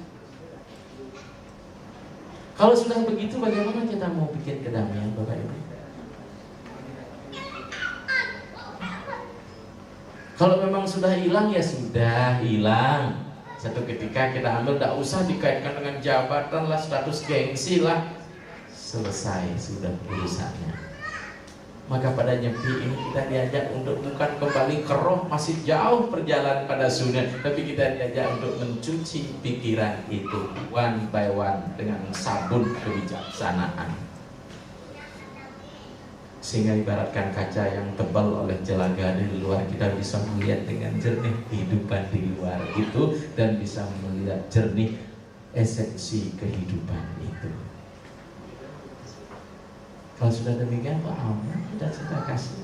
Kalau sudah begitu bagaimana kita mau bikin kedamaian Bapak Ibu? Kalau memang sudah hilang ya sudah hilang. Satu ketika kita ambil, tidak usah dikaitkan dengan jabatan lah, status gengsi lah. Selesai sudah urusannya. Maka pada nyepi ini kita diajak untuk bukan kembali ke roh, masih jauh perjalanan pada sunnah, tapi kita diajak untuk mencuci pikiran itu one by one dengan sabun kebijaksanaan. Sehingga ibaratkan kaca yang tebal oleh jelaga di luar, kita bisa melihat dengan jernih kehidupan di luar itu, dan bisa melihat jernih esensi kehidupan itu. Kalau sudah demikian, Pak aman, kita kasih.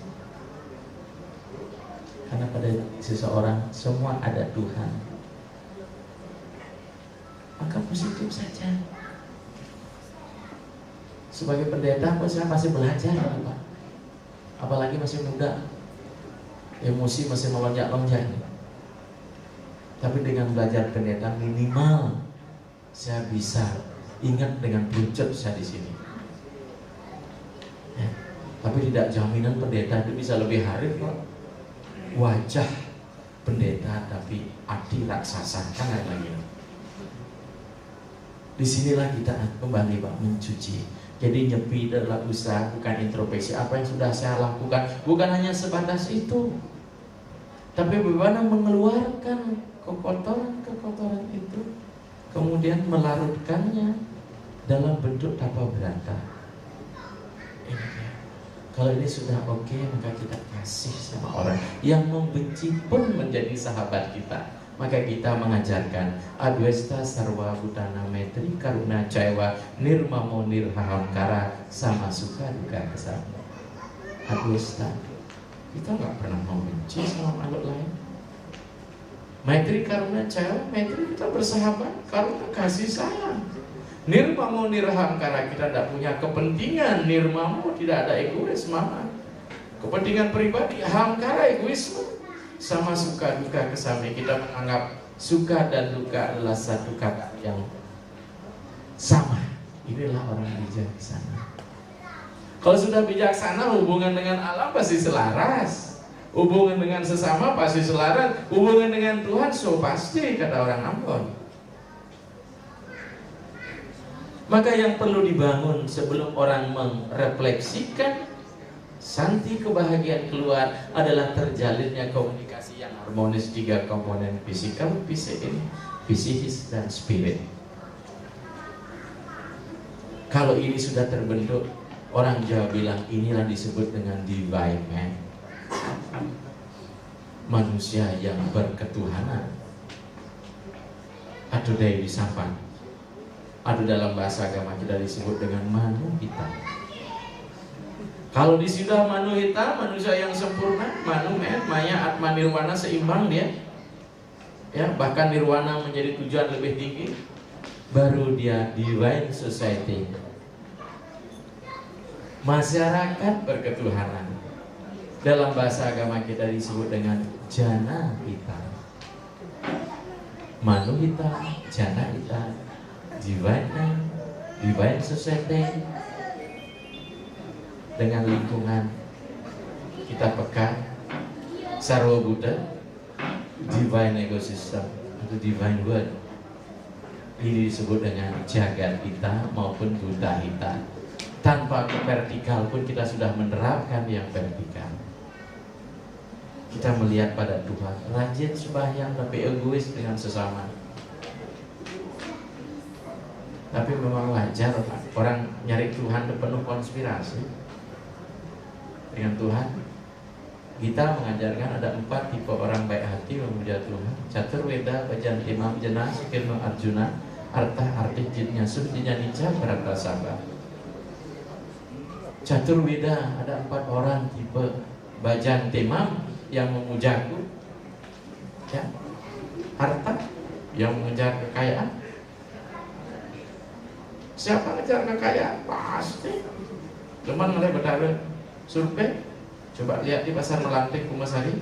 Karena pada seseorang semua ada Tuhan, maka positif saja. Sebagai pendeta, saya masih belajar, Pak. Apalagi masih muda, emosi masih melonjak-lonjak. Tapi dengan belajar pendeta, minimal saya bisa ingat dengan pelucut saya di sini. Ya. Tapi tidak jaminan pendeta itu bisa lebih harif, Pak. Wajah pendeta tapi hati raksasa, kan ada lagi. Disinilah kita kembali, Pak, mencuci. Jadi nyepi adalah usaha, bukan introspeksi. Apa yang sudah saya lakukan, bukan hanya sebatas itu, tapi bagaimana mengeluarkan kekotoran itu, kemudian melarutkannya dalam bentuk tapa berata. Kalau ini sudah oke, maka kita kasih sama orang. Yang membenci pun menjadi sahabat kita. Maka kita mengajarkan Adwesta sarwa butana metri karuna caiwa nirmamo nirhahamkara sama suka duka kesama. Adwesta, kita nggak pernah membenci sama makhluk lain. Metri karuna caiwa, metri kita bersahabat karena kasih sayang. Nirmamo nirhahamkara, kita tidak punya kepentingan. Nirmamo, tidak ada egois, mana kepentingan pribadi. Hamkara, egoisme. Sama suka duka kesami, kita menganggap suka dan duka adalah satu kata yang sama. Inilah orang bijaksana. Kalau sudah bijaksana, hubungan dengan alam pasti selaras, hubungan dengan sesama pasti selaras, hubungan dengan Tuhan so pasti, kata orang Ambon. Maka yang perlu dibangun sebelum orang merefleksikan santi kebahagiaan keluar adalah terjalinnya komunikasi yang harmonis tiga komponen fisikal, psikis dan spirit. Kalau ini sudah terbentuk, orang Jawa bilang inilah disebut dengan divine man, manusia yang berketuhanan, atau Dewi Sampan, atau dalam bahasa agama kita disebut dengan Manu Hitam. Kalau di sudah Manu Hitam, manusia yang sempurna, Manu Maya Atma Nirwana, seimbang dia, ya, bahkan Nirwana menjadi tujuan lebih tinggi, baru dia divine society, masyarakat berketuhanan. Dalam bahasa agama kita disebut dengan Jana Hitam, Manu Hitam, Jana Hitam, divine society. Dengan lingkungan kita peka, Sarwa Buddha, divine ecosystem atau divine world. Ini disebut dengan jagat kita maupun Buddha kita. Tanpa vertikal pun kita sudah menerapkan yang vertikal. Kita melihat pada Tuhan, rajin sembahyang tapi egois dengan sesama. Tapi memang wajar, Pak, orang nyari Tuhan itu penuh konspirasi. Dengan Tuhan, kita mengajarkan ada 4 tipe orang baik hati memuja Tuhan. Catur Weda, Bajan Timam, Jenas, Kirno Arjuna, Arta Arti Jitnya Surjinya Nica, Berata Sabah. Catur Weda, ada 4 orang tipe Bajan Timam yang memujaku, ya. Harta yang mengejar kekayaan. Siapa ngejar kekayaan? Pasti teman oleh Betara. Survei, coba lihat di pasar Melantik Kumbasari,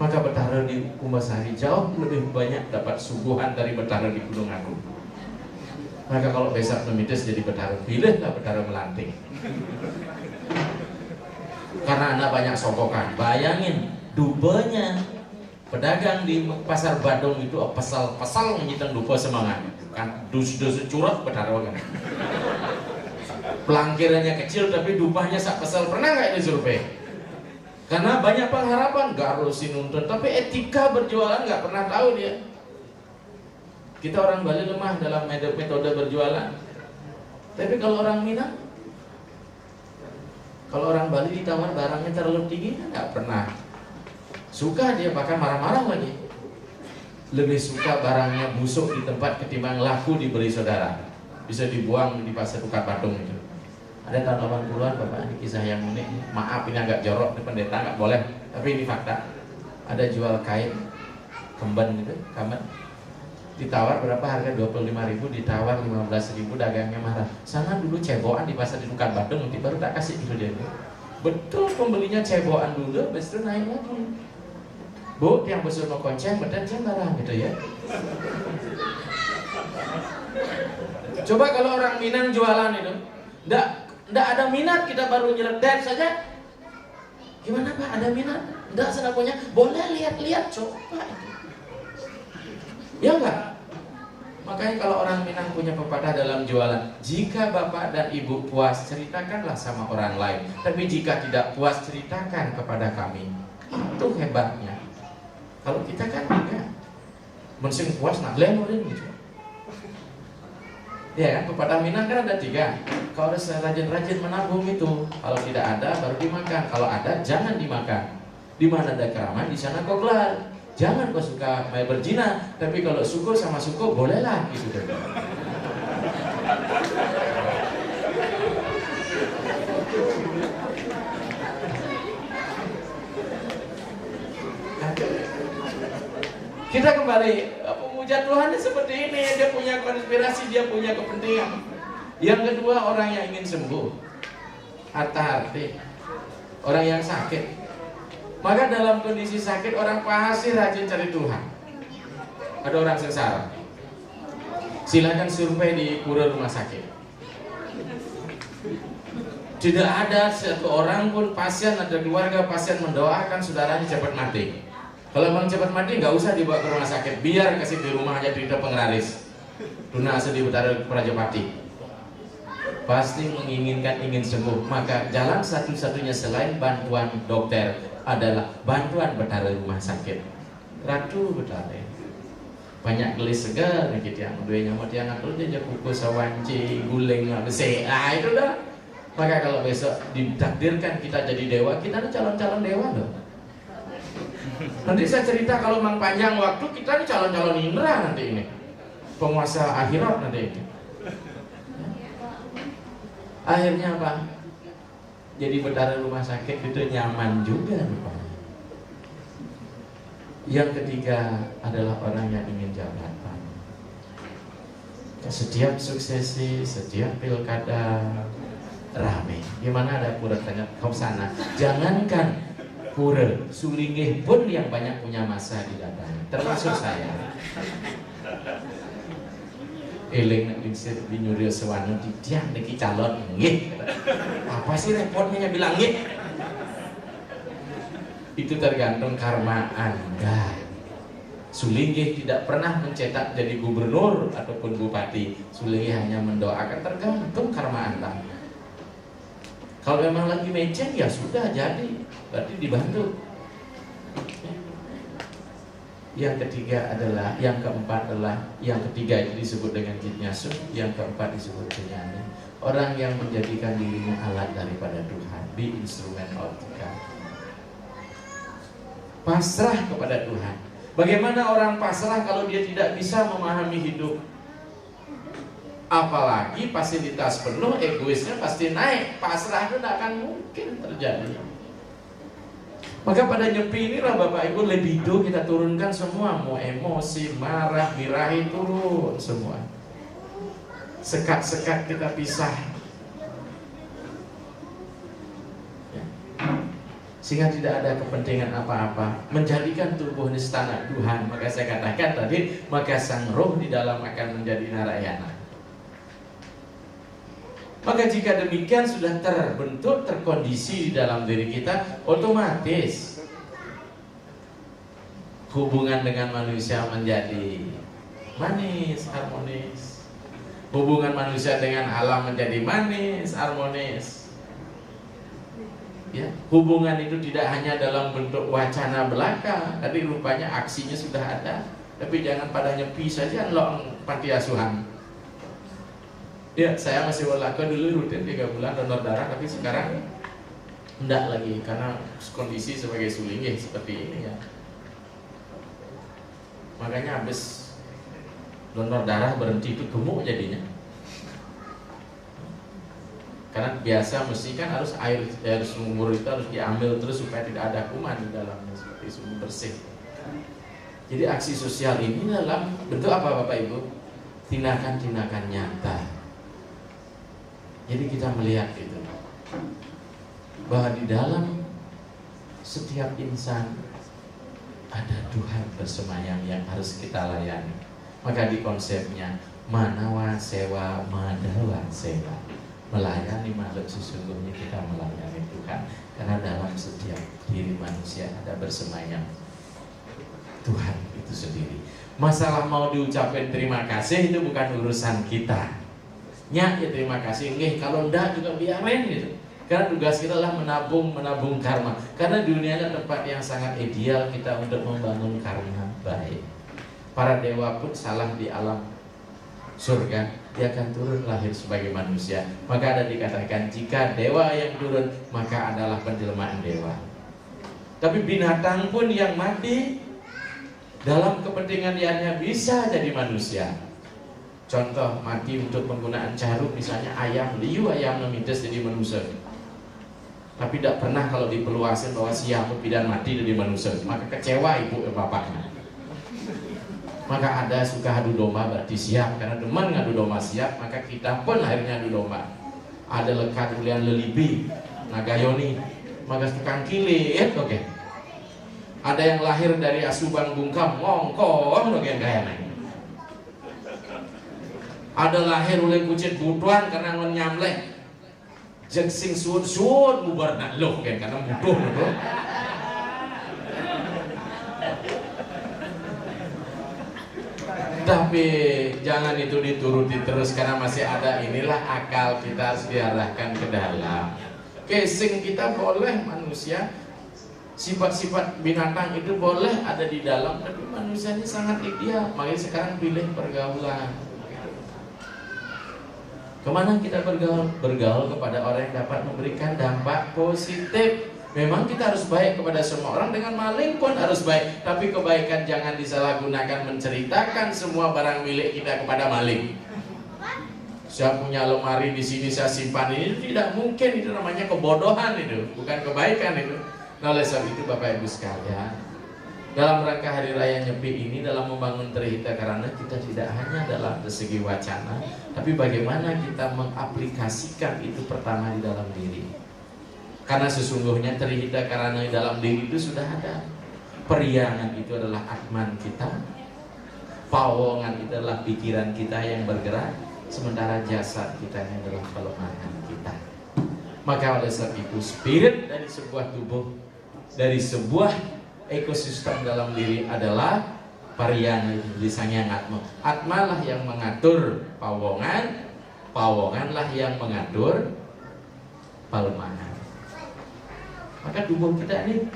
maka Betara di Kumbasari jauh lebih banyak dapat suguhan dari Betara di Gunung Agung. Maka kalau besok memitis jadi Betara, pilihlah Betara Melantik. Karena Anda banyak sokokan. Bayangin dubenya pedagang di pasar Badung itu pesal-pesal menyitung dupa semangat. Kan dus-dus curah Betara kan. Pelangkirannya kecil tapi dupahnya sak pesel. Pernah nggak disurvei? Karena banyak pengharapan, gak harus nuntut, tapi etika berjualan nggak pernah tahu dia. Kita orang Bali lemah dalam metode berjualan. Tapi kalau orang Minang, kalau orang Bali ditawar barangnya terlalu tinggi, nggak pernah suka dia, bahkan marah-marah lagi. Lebih suka barangnya busuk di tempat ketimbang laku diberi saudara, bisa dibuang di pasar tukar Badung itu. Ada tahun 80-an Bapak, ini kisah yang unik. Maaf ini agak jorok, ini pendeta nggak boleh, tapi ini fakta. Ada jual kain kemben gitu, kamen. Ditawar berapa harga? 25.000, ditawar 15.000, dagangnya marah. Sana dulu cebokan di pasar di tukar Badung, nanti baru tak kasih gitu dia. Betul, pembelinya cebokan dulu, habis itu naik lagi. Bu, yang besar mau konceng, bedan barang gitu ya. Coba kalau orang Minang jualan itu, nggak ada minat, kita baru nyeledet saja. Gimana Pak, ada minat? Nggak, saya punya, boleh lihat-lihat, coba. Ya enggak? Makanya kalau orang Minang punya pepatah dalam jualan, jika Bapak dan Ibu puas, ceritakanlah sama orang lain. Tapi jika tidak puas, ceritakan kepada kami. Itu hebatnya. Kalau kita kan enggak, mensing puas nak lemorin gitu. Ya kan, pepatah Minang kan ada 3. Kau harus rajin-rajin menabung itu. Kalau tidak ada, baru dimakan. Kalau ada, jangan dimakan. Di mana ada keramat, di sana kau gelar. Jangan kau suka main berzina, tapi kalau suku sama suku bolehlah gitu. Kita kembali, pemuja Tuhan seperti ini, dia punya konspirasi, dia punya kepentingan. Yang kedua, orang yang ingin sembuh, hati-hati, orang yang sakit. Maka dalam kondisi sakit, orang pasti rajin cari Tuhan. Ada orang sengsara, silakan survei di pura rumah sakit. Tidak ada satu orang pun pasien atau keluarga pasien mendoakan saudaranya cepat mati. Kalau memang cepat mati, nggak usah dibawa ke rumah sakit, biar kasih di rumah aja cerita penglaris. Tuna sedih Utara Prajapati. Pasti menginginkan ingin sembuh, maka jalan satu-satunya selain bantuan dokter adalah bantuan Betara rumah sakit. Ratu Betara banyak gelis segar gitu yang duanya mau dia ngatur dia kukus sawanci guling besi, itu dah. Maka kalau besok ditakdirkan kita jadi dewa, kita nih calon-calon dewa loh. Nanti saya cerita kalau memang panjang waktu, kita nih calon-calon Indra nanti ini, penguasa akhirat nanti ini. Akhirnya apa? Jadi Betara rumah sakit itu nyaman juga rupanya. Yang ketiga adalah orang yang ingin jabatan. Setiap suksesi, setiap pilkada rame. Gimana ada pura tanya kau sana? Jangankan pura, Sulingih pun yang banyak punya masa di datang, termasuk saya. Eling nak lingsir di nyuri sewana di tiang neki calon nggih. Apa sih repotnya bilang nggih? Itu tergantung karma Anda. Sulinggih tidak pernah mencetak jadi gubernur ataupun bupati. Sulinggih hanya mendoakan, tergantung karma Anda. Kalau memang lagi meceng ya sudah jadi, berarti dibantu. Yang ketiga adalah, yang keempat adalah, yang ketiga itu disebut dengan jitnyasu, yang keempat disebut penyanyi. Orang yang menjadikan dirinya alat daripada Tuhan, be instrument of God. Pasrah kepada Tuhan. Bagaimana orang pasrah kalau dia tidak bisa memahami hidup? Apalagi fasilitas penuh, egoisnya pasti naik. Pasrah itu tidak akan mungkin terjadi. Maka pada nyepi inilah Bapak Ibu, libido kita turunkan semua. Mau emosi, marah, birahi turun semua. Sekat-sekat kita pisah ya. Sehingga tidak ada kepentingan apa-apa. Menjadikan tubuh ini istana Tuhan. Maka saya katakan tadi, maka sang roh di dalam akan menjadi Narayana. Maka jika demikian sudah terbentuk, terkondisi di dalam diri kita, otomatis hubungan dengan manusia menjadi manis, harmonis. Hubungan manusia dengan alam menjadi manis, harmonis. Ya, hubungan itu tidak hanya dalam bentuk wacana belaka, tapi rupanya aksinya sudah ada. Tapi jangan pada nyepi saja loh panti asuhan. Ya, saya masih berlaku dulu rutin 3 bulan donor darah, tapi sekarang enggak lagi karena kondisi sebagai sulingnya seperti ini ya. Makanya habis donor darah berhenti itu gemuk jadinya. Karena biasa mesti kan harus air sumur itu harus diambil terus supaya tidak ada kuman di dalamnya, seperti sumur bersih. Jadi aksi sosial ini dalam bentuk apa Bapak Ibu? Tindakan-tindakan nyata. Jadi kita melihat itu bahwa di dalam setiap insan ada Tuhan bersemayam yang harus kita layani. Maka di konsepnya manawa sewa madawa sewa, melayani makhluk sesungguhnya kita melayani Tuhan. Karena dalam setiap diri manusia ada bersemayam Tuhan itu sendiri. Masalah mau diucapin terima kasih itu bukan urusan kita. Ya terima kasih, kalau enggak juga biarin gitu. Karena tugas kita adalah menabung karma. Karena dunia adalah tempat yang sangat ideal kita untuk membangun karma baik. Para dewa pun salah di alam surga, dia akan turun lahir sebagai manusia. Maka ada dikatakan jika dewa yang turun maka adalah penjelmaan dewa. Tapi binatang pun yang mati dalam kepentingan dianya bisa jadi manusia. Contoh mati untuk penggunaan caruk, misalnya ayam liu, ayam nemides jadi manusia. Tapi tidak pernah kalau dipeluasin bahwa siapa pidan mati jadi manusia, maka kecewa ibu bapaknya. Maka ada suka adu domba berarti siap, karena teman ngadu domba siap, maka kita pun akhirnya adu domba. Ada lekat ulian lelibi, nagayoni, maka tukang kilit, oke. Ada yang lahir dari asuban bungkam, ngongkong, oke gaya. Ada lahir oleh kucing butuhan karena nyamlek jeng sing suut bubar nak loh kan karena butuh gitu. Tapi jangan itu dituruti terus karena masih ada inilah akal kita harus diarahkan ke dalam. Casing kita boleh manusia, sifat-sifat binatang itu boleh ada di dalam, tapi manusia ini sangat ideal. Makanya sekarang pilih pergaulan. Kemana kita bergaul? Bergaul kepada orang yang dapat memberikan dampak positif. Memang kita harus baik kepada semua orang, dengan maling pun harus baik. Tapi kebaikan jangan disalahgunakan menceritakan semua barang milik kita kepada maling. Saya punya lemari di sini saya simpan ini, itu tidak mungkin, itu namanya kebodohan itu, bukan kebaikan itu. Nah, oleh sebab itu Bapak Ibu sekalian, dalam rangka Hari Raya Nyepi ini, dalam membangun Trihita Karana, kita tidak hanya dalam segi wacana, tapi bagaimana kita mengaplikasikan itu pertama di dalam diri. Karena sesungguhnya Trihita Karana di dalam diri itu sudah ada. Periangan itu adalah atman kita, pawongan itu adalah pikiran kita yang bergerak, sementara jasad kita ini adalah kelemahan kita. Maka oleh sebab itu spirit dari sebuah tubuh, dari sebuah ekosistem dalam diri adalah pariana, tulisannya atma. Atma lah yang mengatur pawongan, pawonganlah yang mengatur pelemahan. Maka tubuh kita ini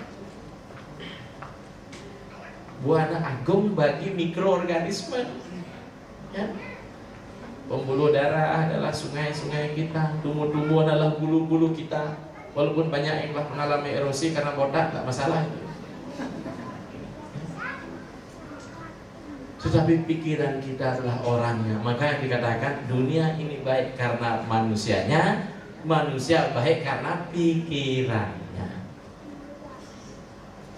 buana agung bagi mikroorganisme. Ya. Pembuluh darah adalah sungai-sungai kita, tumbuh-tumbuh adalah bulu-bulu kita. Walaupun banyak yang telah mengalami erosi karena botak, tak masalah itu. Tetapi pikiran kita adalah orangnya. Maka yang dikatakan dunia ini baik karena manusianya, manusia baik karena pikirannya.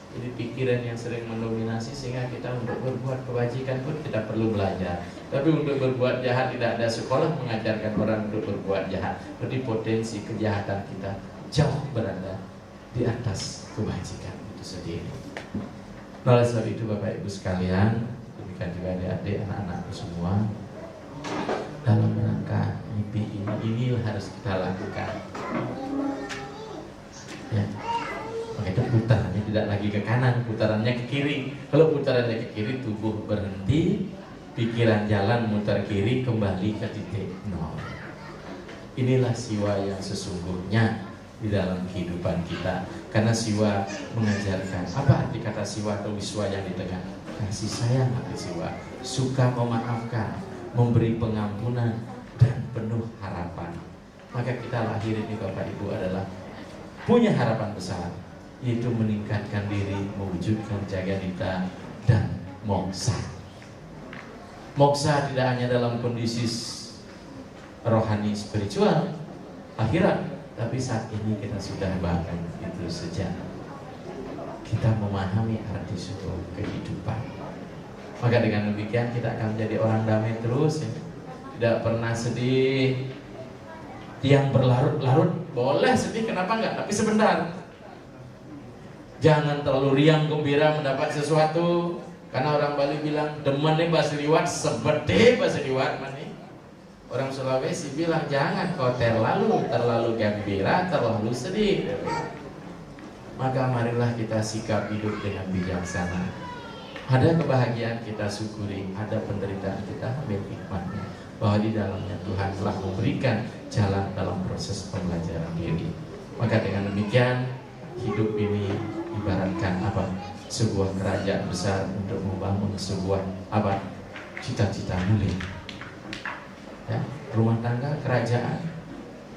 Jadi pikiran yang sering mendominasi sehingga kita untuk berbuat kebajikan pun kita perlu belajar. Tapi untuk berbuat jahat tidak ada sekolah mengajarkan orang untuk berbuat jahat. Berarti potensi kejahatan kita jauh berada di atas kebajikan itu sendiri. Oleh sebab itu Bapak Ibu sekalian, dan juga adik-adik, anak-anakku semua, dalam rangka mimpi ini harus kita lakukan. Ya, maka itu putarannya tidak lagi ke kanan, putarannya ke kiri. Kalau putarannya ke kiri, tubuh berhenti, pikiran jalan muter kiri kembali ke titik nol. Inilah siwa yang sesungguhnya di dalam kehidupan kita. Karena siwa mengajarkan. Apa arti kata siwa atau wiswa yang di tengah? Kasih sayang arti siwa. Suka memaafkan, memberi pengampunan, dan penuh harapan. Maka kita lahir ini Bapak Ibu adalah punya harapan besar, yaitu meningkatkan diri, mewujudkan jagadita dan moksa. Moksa tidak hanya dalam kondisi rohani spiritual, akhirat, tapi saat ini kita sudah bahkan itu sejak kita memahami arti sebuah kehidupan. Maka dengan demikian kita akan menjadi orang damai terus, ya. Tidak pernah sedih. Yang berlarut-larut boleh sedih, kenapa enggak? Tapi sebentar. Jangan terlalu riang gembira mendapat sesuatu. Karena orang Bali bilang demen nih bahasa liwat sebete bahasa liwat mani. Orang Sulawesi bilang jangan kau terlalu gembira, terlalu sedih. Maka marilah kita sikap hidup dengan bijaksana. Ada kebahagiaan kita syukuri, ada penderitaan kita ambil hikmahnya. Bahwa di dalamnya Tuhan telah memberikan jalan dalam proses pembelajaran diri. Maka dengan demikian hidup ini ibaratkan apa? Sebuah kerajaan besar untuk membangun sebuah apa? Cita-cita mulia. Ya, rumah tangga kerajaan,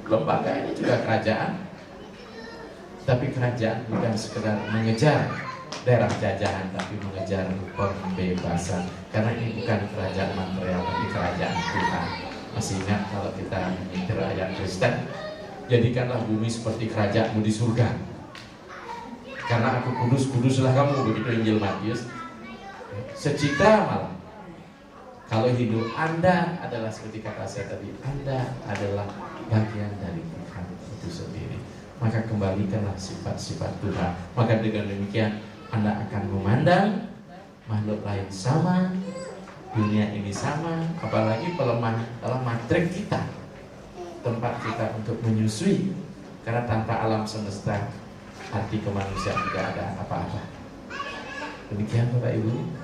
lembaga ini juga kerajaan. Tapi kerajaan bukan sekedar mengejar daerah jajahan, tapi mengejar pembebasan. Karena ini bukan kerajaan material, tapi kerajaan Tuhan. Masih ingat kalau kita menyetir ayat Kristen, jadikanlah bumi seperti kerajaanmu di surga. Karena aku kudus, kuduslah kamu, begitu Injil Matius. Secitra malah. Kalau hidup Anda adalah seperti kata saya tadi, Anda adalah bagian dari Tuhan itu sendiri. Maka kembalikanlah sifat-sifat Tuhan. Maka dengan demikian Anda akan memandang makhluk lain sama, dunia ini sama, apalagi pelemahan dalam matrik kita, tempat kita untuk menyusui. Karena tanpa alam semesta, arti kemanusiaan tidak ada apa-apa. Demikian Bapak Ibu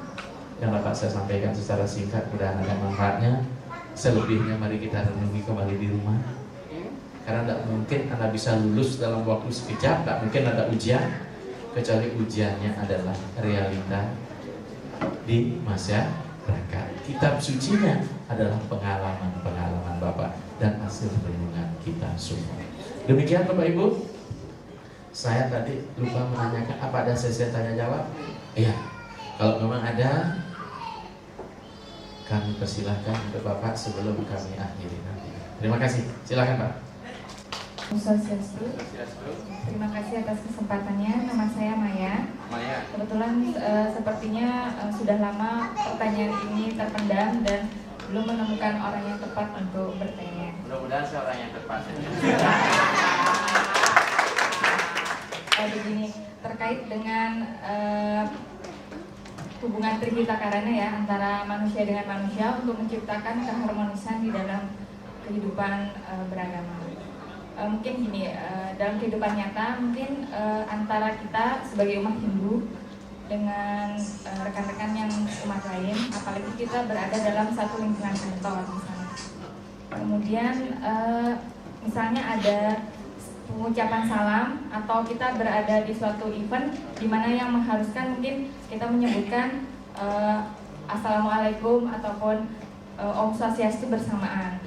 yang dapat saya sampaikan secara singkat, mudah-mudahan ada manfaatnya. Selebihnya mari kita renungi kembali di rumah. Karena tidak mungkin Anda bisa lulus dalam waktu sekejap, tidak mungkin ada ujian, kecuali ujiannya adalah realita di masyarakat. Kitab sucinya adalah pengalaman-pengalaman Bapak dan hasil renungan kita semua. Demikian Bapak Ibu. Saya tadi lupa menanyakan apa ada sesi tanya jawab? Iya. Kalau memang ada, kami persilahkan untuk Bapak sebelum kami akhiri nanti. Terima kasih. Silakan Pak. Swastiastu. Terima kasih atas kesempatannya. Nama saya Maya. Kebetulan sepertinya sudah lama pertanyaan ini terpendam dan belum menemukan orang yang tepat untuk bertanya. Mudah-mudahan saya orang yang tepat. Begini, terkait dengan hubungan Trihitakarana ya antara manusia dengan manusia untuk menciptakan keharmonisan di dalam kehidupan beragama. Mungkin gini, dalam kehidupan nyata mungkin antara kita sebagai umat Hindu dengan rekan-rekan yang umat lain, apalagi kita berada dalam satu lingkungan kantor misalnya. Kemudian misalnya ada pengucapan salam atau kita berada di suatu event di mana yang mengharuskan mungkin kita menyebutkan Assalamualaikum ataupun Om Swastiastu bersamaan.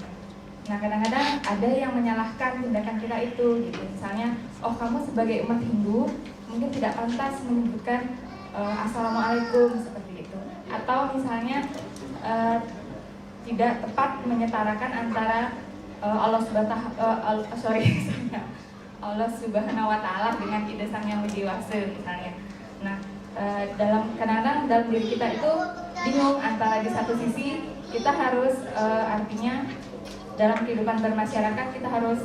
Nah kadang-kadang ada yang menyalahkan tindakan kita itu gitu. Misalnya, oh kamu sebagai umat Hindu mungkin tidak pantas menyebutkan Assalamualaikum seperti itu. Atau misalnya tidak tepat menyetarakan antara Allah Subhanahu wa Ta'ala dengan Ida Sang Yang Widi Wase misalnya. Nah kadang-kadang dalam diri kita itu bingung antara di satu sisi kita harus artinya dalam kehidupan bermasyarakat kita harus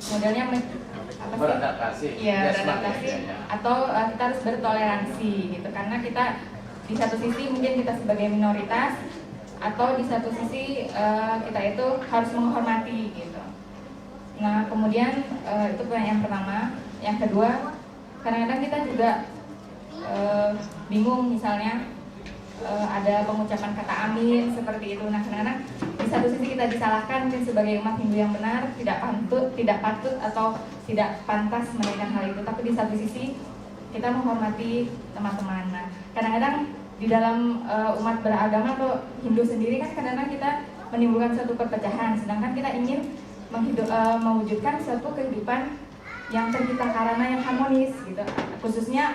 modelnya beradaptasi, beradaptasi, atau kita harus bertoleransi gitu, karena kita di satu sisi mungkin kita sebagai minoritas, atau di satu sisi kita itu harus menghormati gitu. Nah kemudian itu yang pertama. Yang kedua, kadang-kadang kita juga bingung misalnya ada pengucapan kata amin seperti itu. Nah, kadang-kadang di satu sisi kita disalahkan mungkin sebagai umat Hindu yang benar, tidak patut atau tidak pantas menaikkan hal itu. Tapi di satu sisi kita menghormati teman-teman. Nah, kadang-kadang di dalam umat beragama atau Hindu sendiri kan kadang-kadang kita menimbulkan suatu perpecahan, sedangkan kita ingin mewujudkan suatu kehidupan yang tercipta karena yang harmonis gitu, khususnya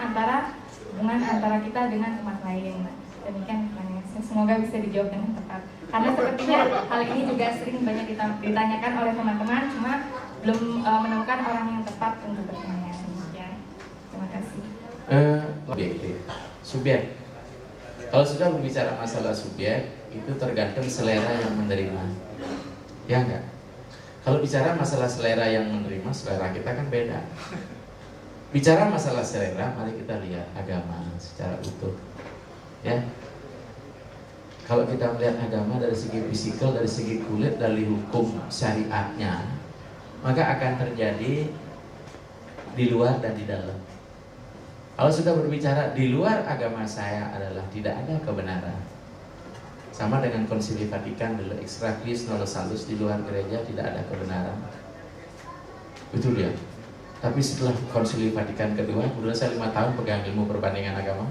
hubungan antara kita dengan umat lain. Demikian pertanyaan saya, semoga bisa dijawab dengan tepat. Karena sepertinya hal ini juga sering banyak ditanyakan oleh teman-teman, cuma belum menemukan orang yang tepat untuk bertanya. Ya, terima kasih. Objektif, subjek. Kalau sudah berbicara masalah subjek, itu tergantung selera yang menerima, ya enggak? Kalau bicara masalah selera yang menerima, selera kita kan beda. Bicara masalah selera, mari kita lihat agama secara utuh, ya. Kalau kita melihat agama dari segi fisikal, dari segi kulit, dari hukum syariatnya, maka akan terjadi di luar dan di dalam. Kalau sudah berbicara di luar agama saya adalah tidak ada kebenaran. Sama dengan Konsili Vatikan dulu, Extraquis Nolus Salus, di luar gereja tidak ada kebenaran. Itu dia. Tapi setelah Konsili Vatikan kedua, kemudian saya 5 tahun pegang ilmu perbandingan agama,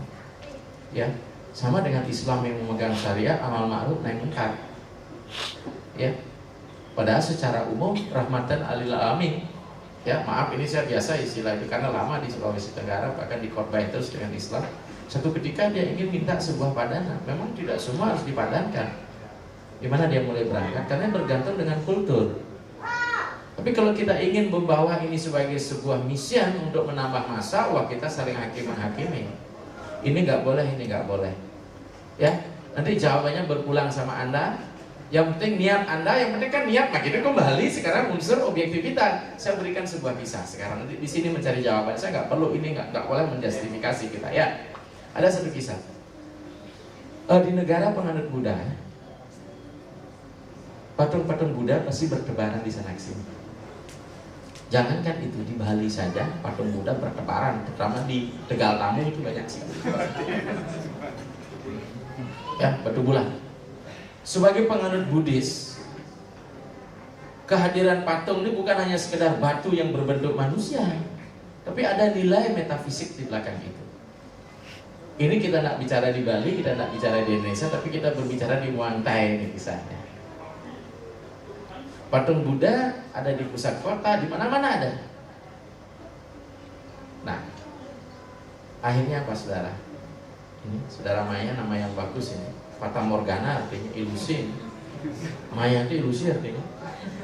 ya. Sama dengan Islam yang memegang syariat, amal ma'ruf, nahi munkar, ya. Padahal secara umum rahmatan lil alamin, ya. Maaf ini saya biasa istilah itu karena lama di Sulawesi Tenggara, bahkan dikhotbah terus dengan Islam. Satu ketika dia ingin minta sebuah padanan, memang tidak semua harus dipadankan. Gimana dia mulai berangkat? Karena bergantung dengan kultur. Tapi kalau kita ingin membawa ini sebagai sebuah misian untuk menambah masa, wah kita saling menghakimi. Ini nggak boleh, ini nggak boleh. Ya, nanti jawabannya berpulang sama Anda. Yang penting niat Anda, yang penting kan niat. Nah kita kembali sekarang unsur objektivitas. Saya berikan sebuah kisah sekarang. Nanti di sini mencari jawaban. Saya nggak perlu ini nggak boleh menjustifikasi kita. Ya, ada satu kisah. Di negara penganut Buddha, patung-patung Buddha pasti bertebaran di sana sini. Jangankan itu, di Bali saja patung Buddha bertebaran, terutama di Tegal Tamu itu banyak sih. Ya, batu bulan. Sebagai penganut Buddhis, kehadiran patung ini bukan hanya sekedar batu yang berbentuk manusia, tapi ada nilai metafisik di belakang itu. Ini kita nak bicara di Bali, kita nak bicara di Indonesia, tapi kita berbicara di Muang Thai ini kisahnya. Patung Buddha ada di pusat kota, di mana-mana ada. Nah, akhirnya apa saudara? Ini saudara Maya, nama yang bagus ini. Fata Morgana artinya ilusi. Maya itu ilusi artinya.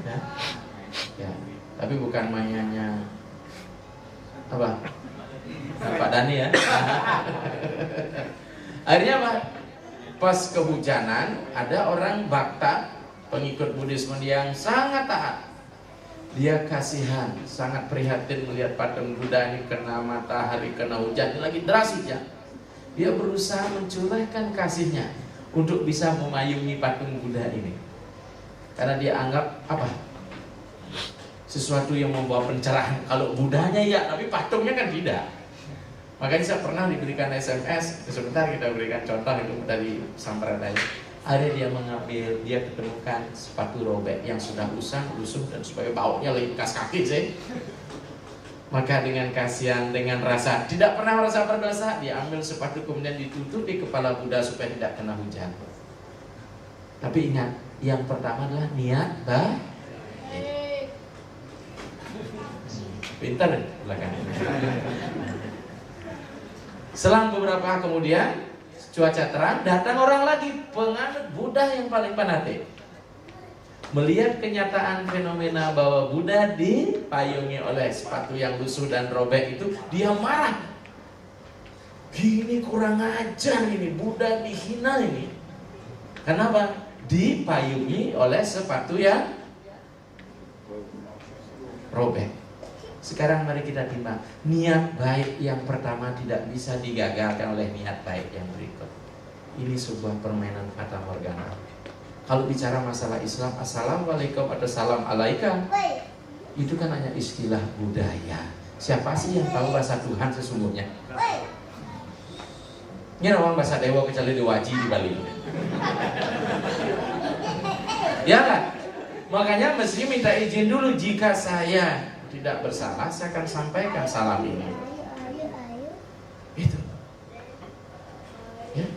Ya. Ya. Tapi bukan mayanya apa? Pak Dani ya. Akhirnya apa? Pas kehujanan ada orang bakta, pengikut Buddhisme yang sangat taat. Dia kasihan, sangat prihatin melihat patung Buddha ini kena matahari, kena hujan, ini lagi deras hujan. Dia berusaha mencurahkan kasihnya untuk bisa memayungi patung Buddha ini. Karena dia anggap apa? Sesuatu yang membawa pencerahan. Kalau Buddhanya ya, tapi patungnya kan tidak. Makanya saya pernah diberikan SMS, sebentar kita berikan contoh itu dari Sampradaya. Ada dia mengambil, dia ketemukan sepatu robek yang sudah usang, lusuh dan supaya baunya lebih bekas kaki sih. Maka dengan kasihan, dengan rasa tidak pernah merasa berdosa, dia ambil sepatu kemudian ditutup di kepala Buddha supaya tidak kena hujan. Tapi ingat, yang pertama adalah niat baik. Pintar ya belakangnya. Selang beberapa kemudian, cuaca terang, datang orang lagi, penganut Buddha yang paling fanatik. Melihat kenyataan fenomena bahwa Buddha dipayungi oleh sepatu yang lusuh dan robek itu, dia marah. Gini kurang ajar ini, Buddha dihina ini. Kenapa? Dipayungi oleh sepatu yang robek. Sekarang mari kita timbang, niat baik yang pertama tidak bisa digagalkan oleh niat baik yang berikut. Ini sebuah permainan fata morgana. Kalau bicara masalah Islam, assalamualaikum atau salam alaika, itu kan hanya istilah budaya. Siapa sih yang tahu bahasa Tuhan sesungguhnya? Ini orang bahasa dewa kecuali diwaji di Bali. Ya kan? Makanya mesti minta izin dulu. Jika saya tidak bersalah, saya akan sampaikan salam ini. Itu. Ya.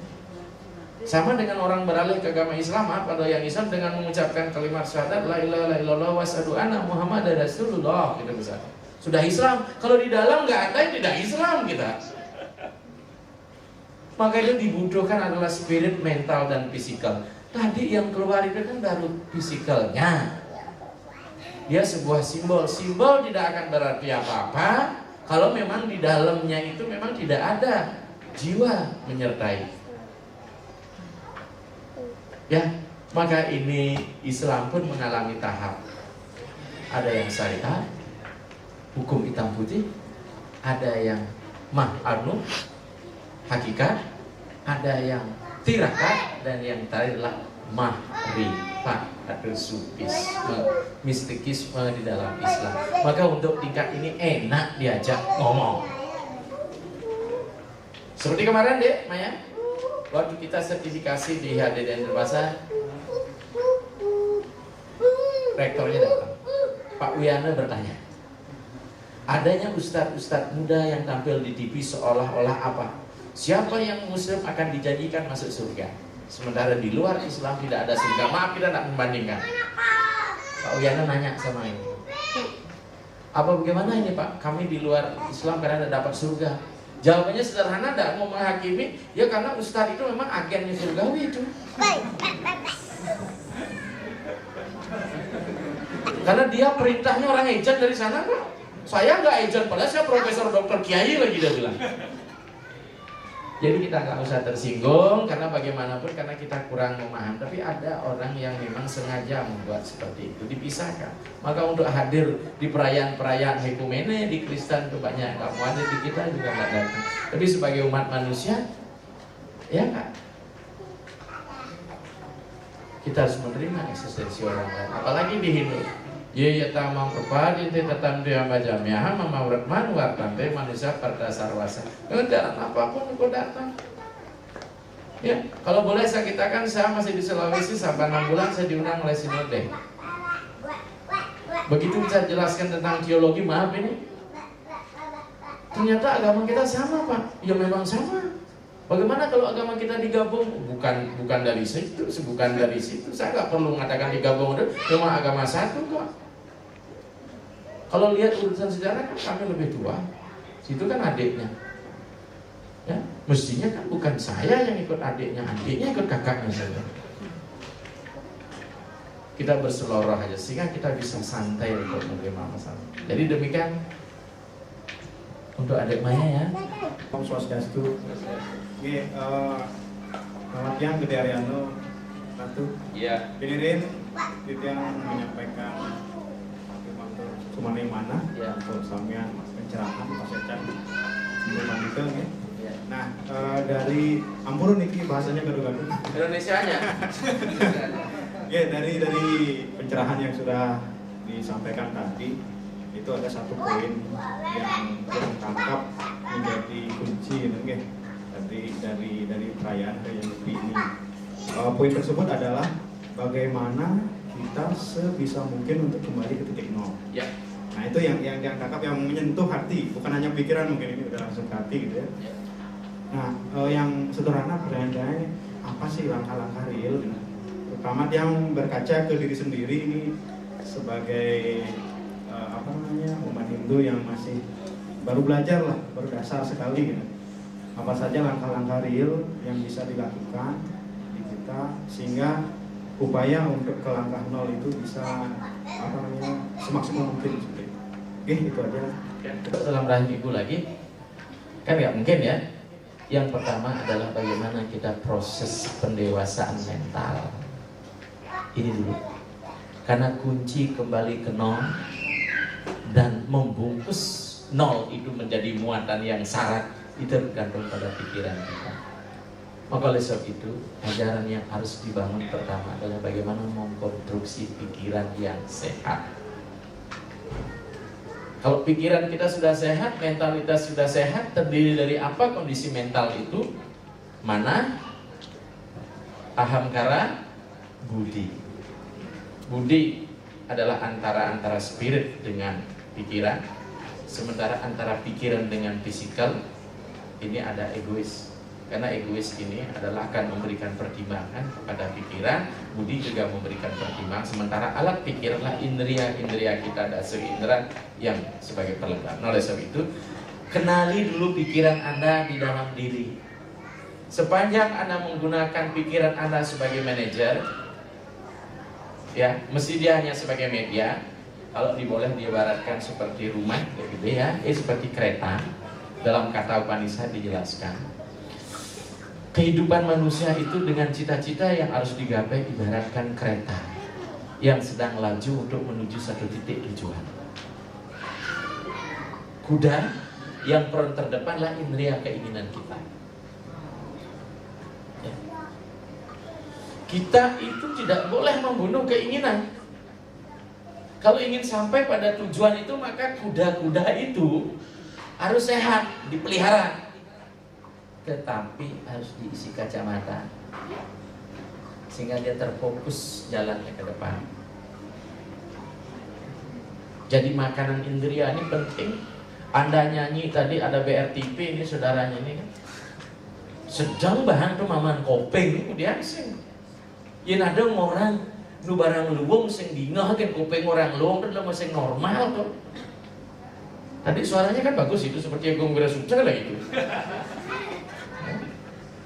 Sama dengan orang beralih ke agama Islam, pada yang Islam dengan mengucapkan kalimat syahadat la ilaha illallah wa asyhadu anna Muhammadar Rasulullah, gitu misalnya. Sudah Islam. Kalau di dalam nggak ada, tidak Islam kita. Maka itu dibutuhkan adalah spirit, mental dan fisikal. Tadi yang keluar itu kan baru fisikalnya. Dia sebuah simbol. Simbol tidak akan berarti apa-apa kalau memang di dalamnya itu memang tidak ada jiwa menyertai. Ya, maka ini Islam pun mengalami tahap. Ada yang syariat, hukum hitam putih, ada yang ma'anu, hakikat, ada yang tirakat, dan yang terakhir adalah mahrifat atau sufisme, mistikisme di dalam Islam. Maka untuk tingkat ini enak diajak ngomong. Seperti kemarin deh, Maya, waktu kita sertifikasi di HDDN Terbasa, rektornya datang, Pak Wiyana bertanya, adanya ustadz-ustadz muda yang tampil di TV seolah-olah apa? Siapa yang muslim akan dijadikan masuk surga? Sementara di luar Islam tidak ada surga. Maaf, kita tidak membandingkan. Pak Wiyana nanya sama ini, apa bagaimana ini Pak? Kami di luar Islam karena tidak dapat surga. Jawabannya sederhana, tidak mau menghakimi. Ya karena ustadz itu memang agennya surgawi itu. Karena dia perintahnya orang ejen dari sana kok. Saya nggak ejen, padahal saya profesor dokter kiai lagi, dia bilang. Jadi kita nggak usah tersinggung, karena bagaimanapun karena kita kurang memahami. Tapi ada orang yang memang sengaja membuat seperti itu, dipisahkan. Maka untuk hadir di perayaan-perayaan hekumene di Kristen itu banyak, nggak mau hadir di kita juga nggak datang. Tapi sebagai umat manusia, ya Kak, kita harus menerima eksistensi orang lain. Apalagi di Hindu. Ya tamam perpadi tetap dia baca miah mama uratman wartan teh manusia pada sarwasa. Dalam apapun kau datang. Ya, kalau boleh saya katakan, saya masih di Sulawesi sampai 6 bulan saya diundang oleh Sinode. Begitu saya jelaskan tentang teologi, maaf ini, ternyata agama kita sama Pak. Ya memang sama. Bagaimana kalau agama kita digabung? Bukan dari situ, bukan dari situ. Saya nggak perlu mengatakan digabung, cuma agama satu kok. Kalau lihat urusan sejarah kan kami lebih tua, situ kan adiknya. Ya, mestinya kan bukan saya yang ikut adiknya ikut kakaknya saja. Kita berseloroh aja sehingga kita bisa santai untuk menerima masalah. Jadi demikian untuk adik Maya ya. Om Swastiastu. Oke, selamat siang Gede Ariano Ratu. Iya. Binirin itu yang menyampaikan Sumane mana ya, untuk sampean pencerahan Pak Secan sebelum itu ya. Ya. Nah, dari Ampurun niki bahasanya gaduh-gaduh. Indonesianya. Ya, dari pencerahan yang sudah disampaikan tadi itu ada satu poin yang kurang tangkap menjadi kunci gitu, ya. dari perayaan Nyepi ini. Poin tersebut adalah bagaimana kita sebisa mungkin untuk kembali ke titik nol. Ya. Nah itu yang tangkap, yang menyentuh hati, bukan hanya pikiran, mungkin ini udah langsung ke hati gitu ya. Ya. Nah yang sederhana pertanyaannya, apa sih langkah-langkah real? Terutama yang berkaca ke diri sendiri ini sebagai umat Hindu yang masih baru belajar lah, baru dasar sekali gitu. Apa saja langkah-langkah real yang bisa dilakukan di kita sehingga upaya untuk ke langkah nol itu bisa semaksimal mungkin seperti itu. Oke, itu aja. Dalam rahim ibu lagi kan nggak mungkin ya. Yang pertama adalah bagaimana kita proses pendewasaan mental ini dulu, karena kunci kembali ke nol dan membungkus nol itu menjadi muatan yang syarat itu tergantung pada pikiran kita. Maka oleh sebab itu ajaran yang harus dibangun pertama adalah bagaimana mengkonstruksi pikiran yang sehat. Kalau pikiran kita sudah sehat, mentalitas sudah sehat, terdiri dari apa kondisi mental itu? Mana? Ahamkara, budi. Budi adalah antara spirit dengan pikiran, sementara antara pikiran dengan fisikal ini ada egois. Karena egois ini adalah akan memberikan pertimbangan kepada pikiran, budi juga memberikan pertimbangan, sementara alat pikiranlah indria kita, dasa indera yang sebagai pelengkap. Oleh sebab itu, kenali dulu pikiran Anda di dalam diri. Sepanjang Anda menggunakan pikiran Anda sebagai manajer, ya, mesti dia hanya sebagai media. Kalau diboleh diibaratkan seperti rumah, gitu ya, seperti kereta. Dalam kata Upanishad dijelaskan, kehidupan manusia itu dengan cita-cita yang harus digapai ibaratkan kereta yang sedang laju untuk menuju satu titik tujuan. Kuda yang peron terdepanlah indria keinginan kita. Ya. Kita itu tidak boleh membunuh keinginan. Kalau ingin sampai pada tujuan itu, maka kuda-kuda itu harus sehat, dipelihara. Tetapi harus diisi kacamata sehingga dia terfokus jalannya ke depan. Jadi makanan indria ini penting. Anda nyanyi tadi ada BRTP ini saudaranya ini kan, sedang bahan tuh maman kopeng dia sing. Yen ada orang nu barang luwung sing dingah kan kopeng orang luwung kan sing normal tuh. Tadi suaranya kan bagus itu seperti Agung Wirasutra lah itu.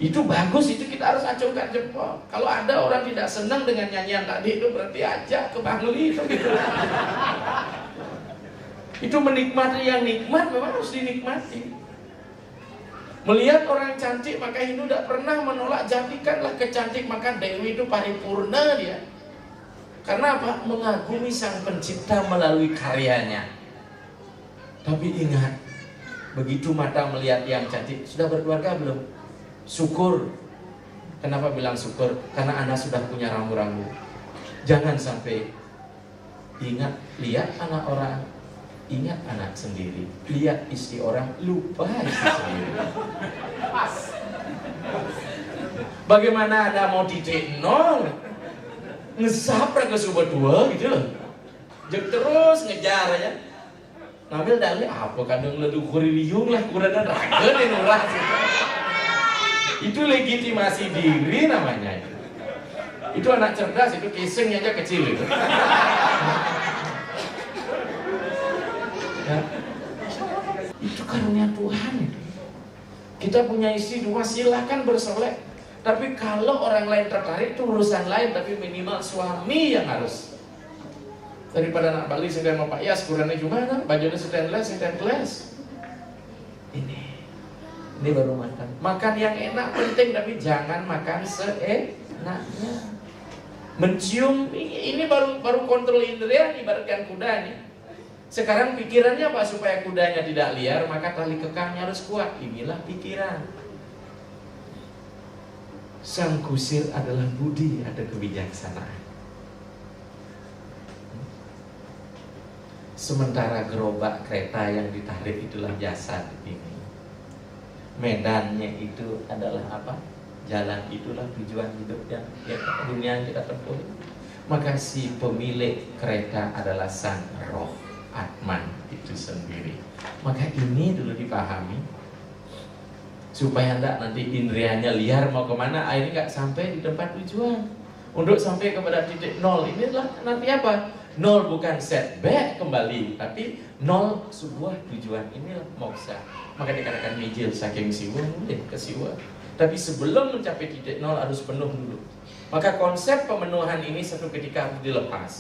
Itu bagus, itu kita harus acungkan jempol. Kalau ada orang tidak senang dengan nyanyian tadi, itu berarti aja ke Bangli itu gitu. Itu menikmati yang nikmat memang harus dinikmati. Melihat orang cantik maka Hindu tidak pernah menolak, jadikanlah kecantik, maka Dewi itu paripurna dia. Karena apa? Mengagumi sang pencipta melalui karyanya. Tapi ingat, begitu mata melihat yang cantik, sudah berkeluarga belum? Syukur. Kenapa bilang syukur? Karena Anda sudah punya rambu-rambu. Jangan sampai ingat, lihat anak orang, ingat anak sendiri. Lihat istri orang, lupa istri sendiri. Bagaimana Anda mau titik nol? Ngesaprak ke subah dua gitu loh. Terus ngejar aja. Ngambil dalih apa kadang ledu kuriliung lah, kurang raga nih nurah gitu. Itu legitimasi diri namanya itu. Itu anak cerdas, itu casingnya aja kecil itu. Ya. Itu karunia Tuhan itu. Kita punya istri dua, silakan bersolek. Tapi kalau orang lain tertarik itu urusan lain, tapi minimal suami yang harus. Daripada anak Bali sedang mau Pak Yas, kurangnya gimana? Bajunya stainless. Ini baru makan. Makan yang enak penting, tapi jangan makan seenaknya. Mencium ini baru kontrol indera, ibaratkan kudanya. Sekarang pikirannya apa supaya kudanya tidak liar, maka tali kekangnya harus kuat. Inilah pikiran. Sang kusir adalah budi, ada kebijaksanaan. Sementara gerobak kereta yang ditarik itulah jasad ini. Medannya itu adalah apa? Jalan itulah tujuan hidup yang dunia yang kita tempuh. Maka si pemilik kereta adalah sang roh, Atman itu sendiri. Maka ini dulu dipahami supaya nanti indrianya liar mau kemana, akhirnya nggak sampai di tempat tujuan. Untuk sampai kepada titik nol, inilah nanti apa? Nol bukan setback kembali, tapi nol sebuah tujuan. Inilah moksa. Maka dikatakan mijil saking siwa, boleh ke siwa. Tapi sebelum mencapai titik nol harus penuh dulu. Maka konsep pemenuhan ini satu ketika harus dilepas.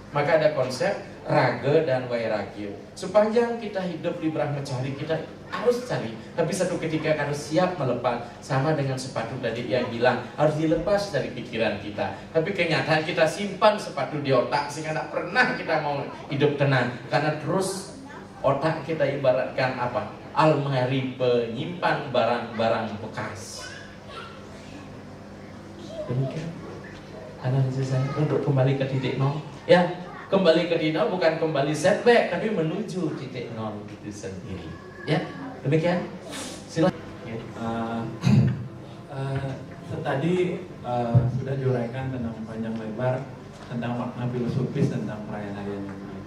Maka ada konsep raga dan wairagya. Sepanjang kita hidup di Brahmacari, kita harus cari. Tapi satu ketika harus siap melepas. Sama dengan sepatu tadi yang bilang, harus dilepas dari pikiran kita. Tapi kenyataan kita simpan sepatu di otak, sehingga tidak pernah kita mau hidup tenang. Karena terus otak kita ibaratkan apa? Almari penyimpan barang-barang bekas. Demikian analisis saya untuk kembali ke titik nol. Ya, kembali ke titik nol bukan kembali setback, tapi menuju titik nol itu sendiri. Ya, demikian. Silakan. Tadi sudah diuraikan tentang panjang lebar tentang makna filosofis tentang perayaan Hari Raya Nyepi.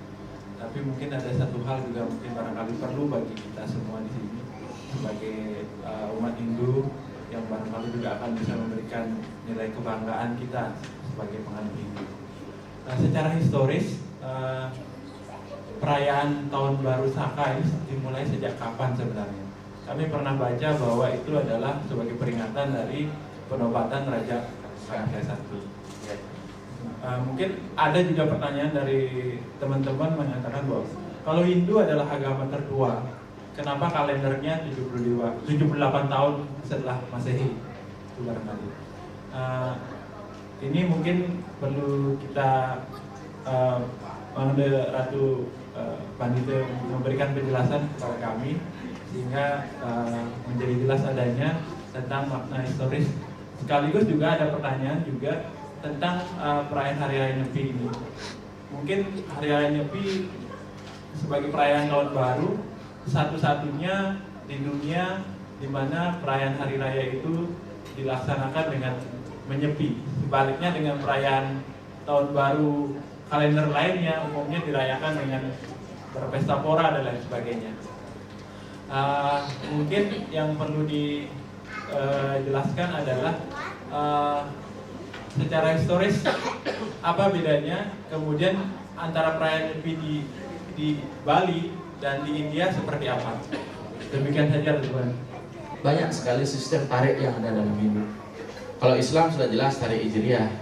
Tapi mungkin ada satu hal juga mungkin barangkali perlu bagi kita semua di sini sebagai umat Hindu yang barangkali juga akan bisa memberikan nilai kebanggaan kita sebagai penganut Hindu. Nah, secara historis perayaan Tahun Baru Saka ini dimulai sejak kapan sebenarnya? Kami pernah baca bahwa itu adalah sebagai peringatan dari penobatan Raja Kayasai I. Mungkin ada juga pertanyaan dari teman-teman mengatakan bahwa kalau Hindu adalah agama tertua, kenapa kalendernya 78 tahun setelah Masehi? Itu barangkali. Ini mungkin perlu kita Ratu Pandita memberikan penjelasan kepada kami sehingga menjadi jelas adanya tentang makna historis. Sekaligus juga ada pertanyaan juga tentang perayaan Hari Raya Nyepi ini. Mungkin Hari Raya Nyepi sebagai perayaan tahun baru satu-satunya di dunia di mana perayaan Hari Raya itu dilaksanakan dengan menyepi. Sebaliknya dengan perayaan tahun baru kalender lainnya umumnya dirayakan dengan berpesta pora dan lain sebagainya. Mungkin yang perlu dijelaskan adalah secara historis apa bedanya kemudian antara perayaan Nyepi di Bali dan di India seperti apa? Demikian saja teman-teman. Banyak sekali sistem tarik yang ada dalam Hindu. Kalau Islam sudah jelas tarik Hijriah.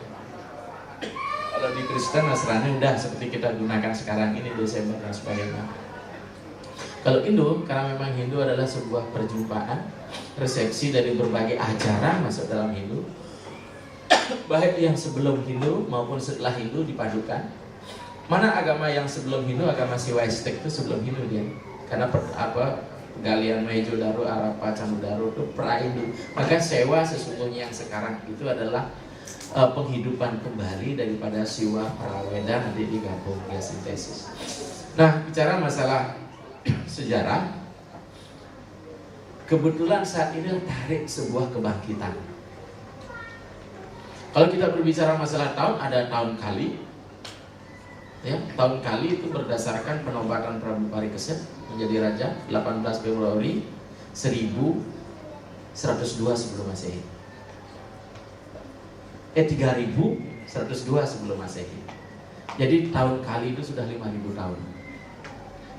Kalau di Kristen Nasrani udah seperti kita gunakan sekarang ini Desember dan sebagainya. Kalau Hindu, karena memang Hindu adalah sebuah perjumpaan, resepsi dari berbagai ajaran masuk dalam Hindu, baik yang sebelum Hindu maupun setelah Hindu dipadukan. Mana agama yang sebelum Hindu, agama Siwaistik itu sebelum Hindu dia. Karena Galian Mejo Daru, Arapa, Camudaru itu pra-Hindu. Maka Sewa sesungguhnya yang sekarang itu adalah penghidupan kembali daripada Siwa Praweda nanti digabung ya sintesis. Nah, bicara masalah sejarah, kebetulan saat ini tarik sebuah kebangkitan. Kalau kita berbicara masalah tahun, ada tahun Kali. Ya, tahun Kali itu berdasarkan penobatan Prabu Parikesit menjadi raja 18 Februari 1102 sebelum Masehi. 3102 sebelum Masehi. Jadi tahun Kali itu sudah 5000 tahun.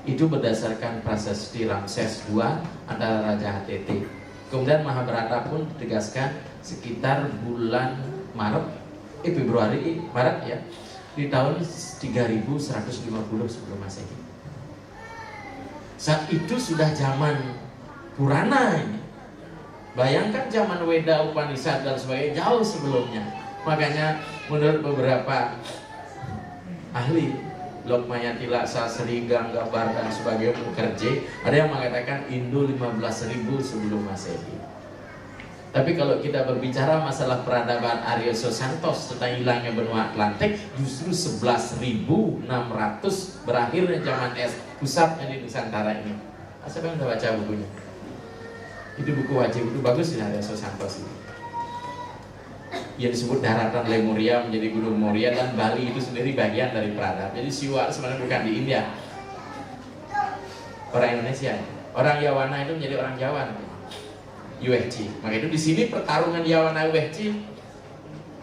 Itu berdasarkan prasasti Ramses II antara Raja HTT. Kemudian Mahabharata pun ditegaskan sekitar bulan Maret ya, di tahun 3150 sebelum Masehi. Saat itu sudah zaman Purana ini. Bayangkan zaman Weda, Upanishad dan sebagainya jauh sebelumnya. Makanya menurut beberapa ahli Lokmaya Tilak, Sasri, Ganggabar dan sebagainya Mukerje, ada yang mengatakan Hindu 15.000 sebelum Masehi. Tapi kalau kita berbicara masalah peradaban Arya Santos tentang hilangnya benua Atlantik, justru 11.600 berakhirnya zaman es pusatnya di Nusantara ini. Siapa yang udah baca bukunya? Itu buku wajib, itu bagus ya Arya Santos ini. Yang disebut daratan Lemuria menjadi Gunung Moria, dan Bali itu sendiri bagian dari peradaban. Jadi Siwa sebenarnya bukan di India, orang Indonesia. Orang Yawana itu menjadi orang Jawa nanti. UHC. Maka itu di sini pertarungan Yawana UHC,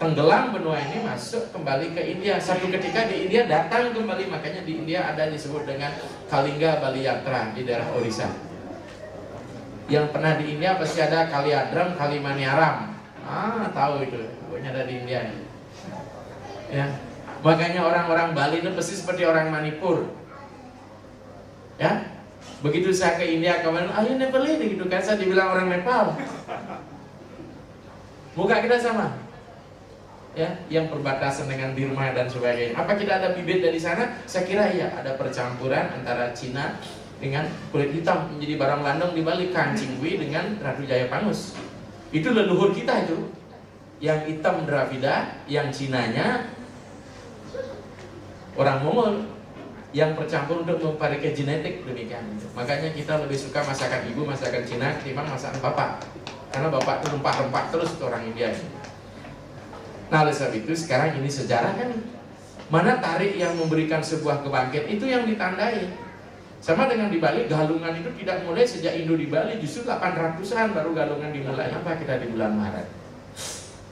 tenggelam benua ini masuk kembali ke India. Satu ketika di India datang kembali, makanya di India ada disebut dengan Kalingga Bali Yatra di daerah Orissa. Yang pernah di India pasti ada Kaliadram, Kalimaniaram. Tahu itu, pokoknya ada di India. Ya, makanya orang-orang Bali itu pasti seperti orang Manipur. Ya. Begitu saya ke India kemarin, ayo Nepal ini gitu kan, saya dibilang orang Nepal. Muka kita sama, ya, yang perbatasan dengan Burma dan sebagainya. Apa kita ada bibit dari sana? Saya kira iya, ada percampuran antara Cina dengan kulit hitam menjadi barang landung di Bali, Kancingwi dengan Ratu Jayapangus. Itu leluhur kita itu, yang hitam Dravida, yang Cinanya orang Mongol, yang bercampur untuk memperbaiki genetik demikian. Makanya kita lebih suka masakan ibu, masakan Cina ketimbang masakan bapak. Karena bapak tuh rempah-rempah terus tuh orang India. Nah oleh sebab itu sekarang ini sejarah kan, mana tarik yang memberikan sebuah kebangkitan itu yang ditandai. Sama dengan di Bali, galungan itu tidak mulai sejak Indo di Bali, justru 800-an baru galungan dimulai. Apa kita di bulan Maret?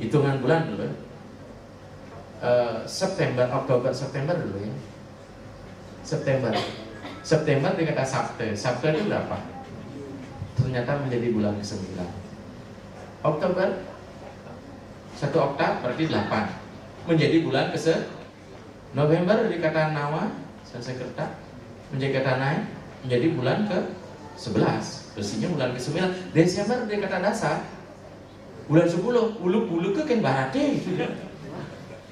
Hitungan bulan dulu, September, Oktober, September dulu ya. September dikata Sabtu. Sabtu itu berapa? Ternyata menjadi bulan ke-9. Oktober 1 oktav berarti 8. Menjadi bulan ke-9. November dikata Nawa, Sansekerta, menjadi kata naik, menjadi bulan ke-11. Bersihnya bulan ke-9. Desember dikata Dasa, bulan 10. Ulu ke kan barate.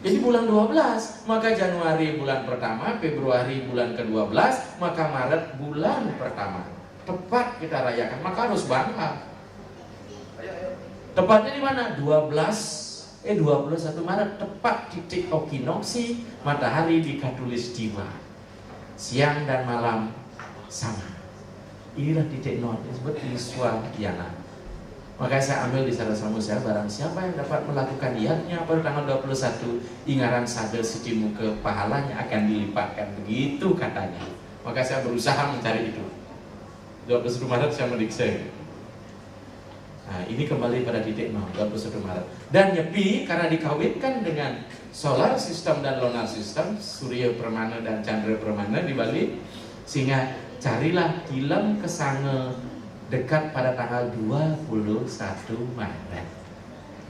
Jadi bulan 12, maka Januari bulan pertama, Februari bulan ke-12, maka Maret bulan pertama. Tepat kita rayakan, maka harus bangga. Tepatnya di mana? 21 Maret, tepat titik okinoksi, matahari di Khatulistiwa. Siang dan malam sama. Inilah titik nol, disebut Iswayana. Maka saya ambil di salah saya, barang siapa yang dapat melakukan niatnya pada tanggal 21, ingaran sadel suci muka pahalanya akan dilipatkan. Begitu katanya. Maka saya berusaha mencari itu. 21 Maret saya meriksa. Nah, ini kembali pada titik nol, 21 Maret. Dan Nyepi karena dikawinkan dengan solar system dan lunar system, Surya Permana dan Chandra Permana di Bali, sehingga carilah film kesange dekat pada tanggal 21 Maret.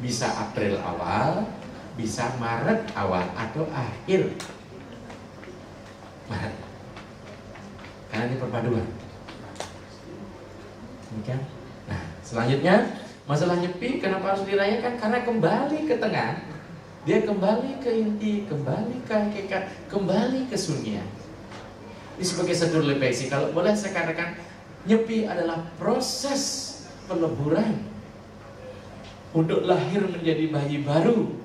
Bisa April awal, bisa Maret awal atau akhir Maret. Karena ini perpaduan. Demikian. Nah, selanjutnya masalah Nyepi kenapa harus dirayakan? Karena kembali ke tengah. Dia kembali ke inti, kembali ke hakikat, kembali ke sunia. Ini sebagai satu lepesi. Kalau boleh saya katakan, Nyepi adalah proses peleburan untuk lahir menjadi bayi baru.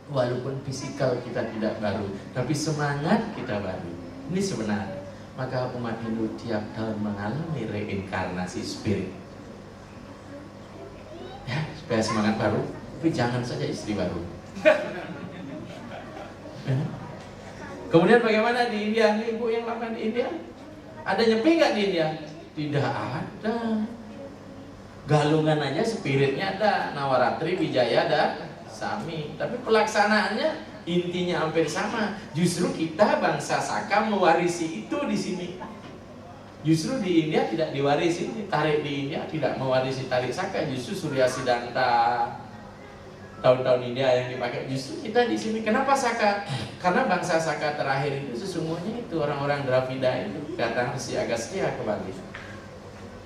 Walaupun fisikal kita tidak baru, tapi semangat kita baru. Ini sebenarnya. Maka umat Hindu tiap tahun mengalami reinkarnasi spirit. Ya, supaya semangat baru, tapi jangan saja istri baru. Kemudian bagaimana di India? Nih, ibu yang lama di India, ada Nyepi nggak di India? Tidak ada. Galungan aja spiritnya ada, Nawaratri, Wijaya ada, Sami. Tapi pelaksanaannya intinya hampir sama. Justru kita bangsa Saka mewarisi itu di sini. Justru di India tidak diwarisi, tarik di India tidak mewarisi tarik Saka. Justru Surya Siddhanta, tahun-tahun India yang dipakai. Justru kita di sini. Kenapa Saka? Karena bangsa Saka terakhir itu sesungguhnya itu orang-orang Dravida itu datang si Agastya ke Bali.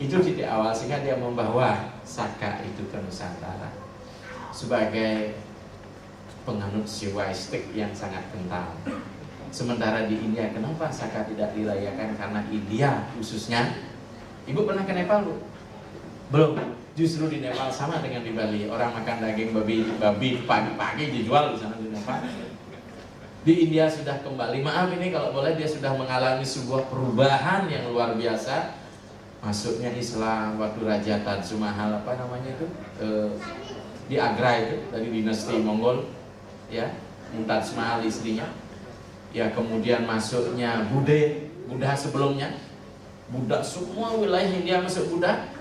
Itu titik awal sehingga dia membawa Saka itu ke Nusantara sebagai penganut siwaistik yang sangat kental. Sementara di India, kenapa Saka tidak dirayakan? Karena India khususnya. Ibu pernah ke Nepal, Bu? Belum. Justru di Nepal sama dengan di Bali. Orang makan daging babi pagi-pagi dijual di sana di Nepal. Di India sudah kembali. Maaf ini kalau boleh, dia sudah mengalami sebuah perubahan yang luar biasa. Masuknya Islam waktu Raja Taj Mahal, apa namanya itu? Di Agra itu, dari dinasti Mongol. Ya, Mumtaz Mahal istrinya. Ya, kemudian masuknya Buddha sebelumnya. Buddha, semua wilayah India masuk Buddha.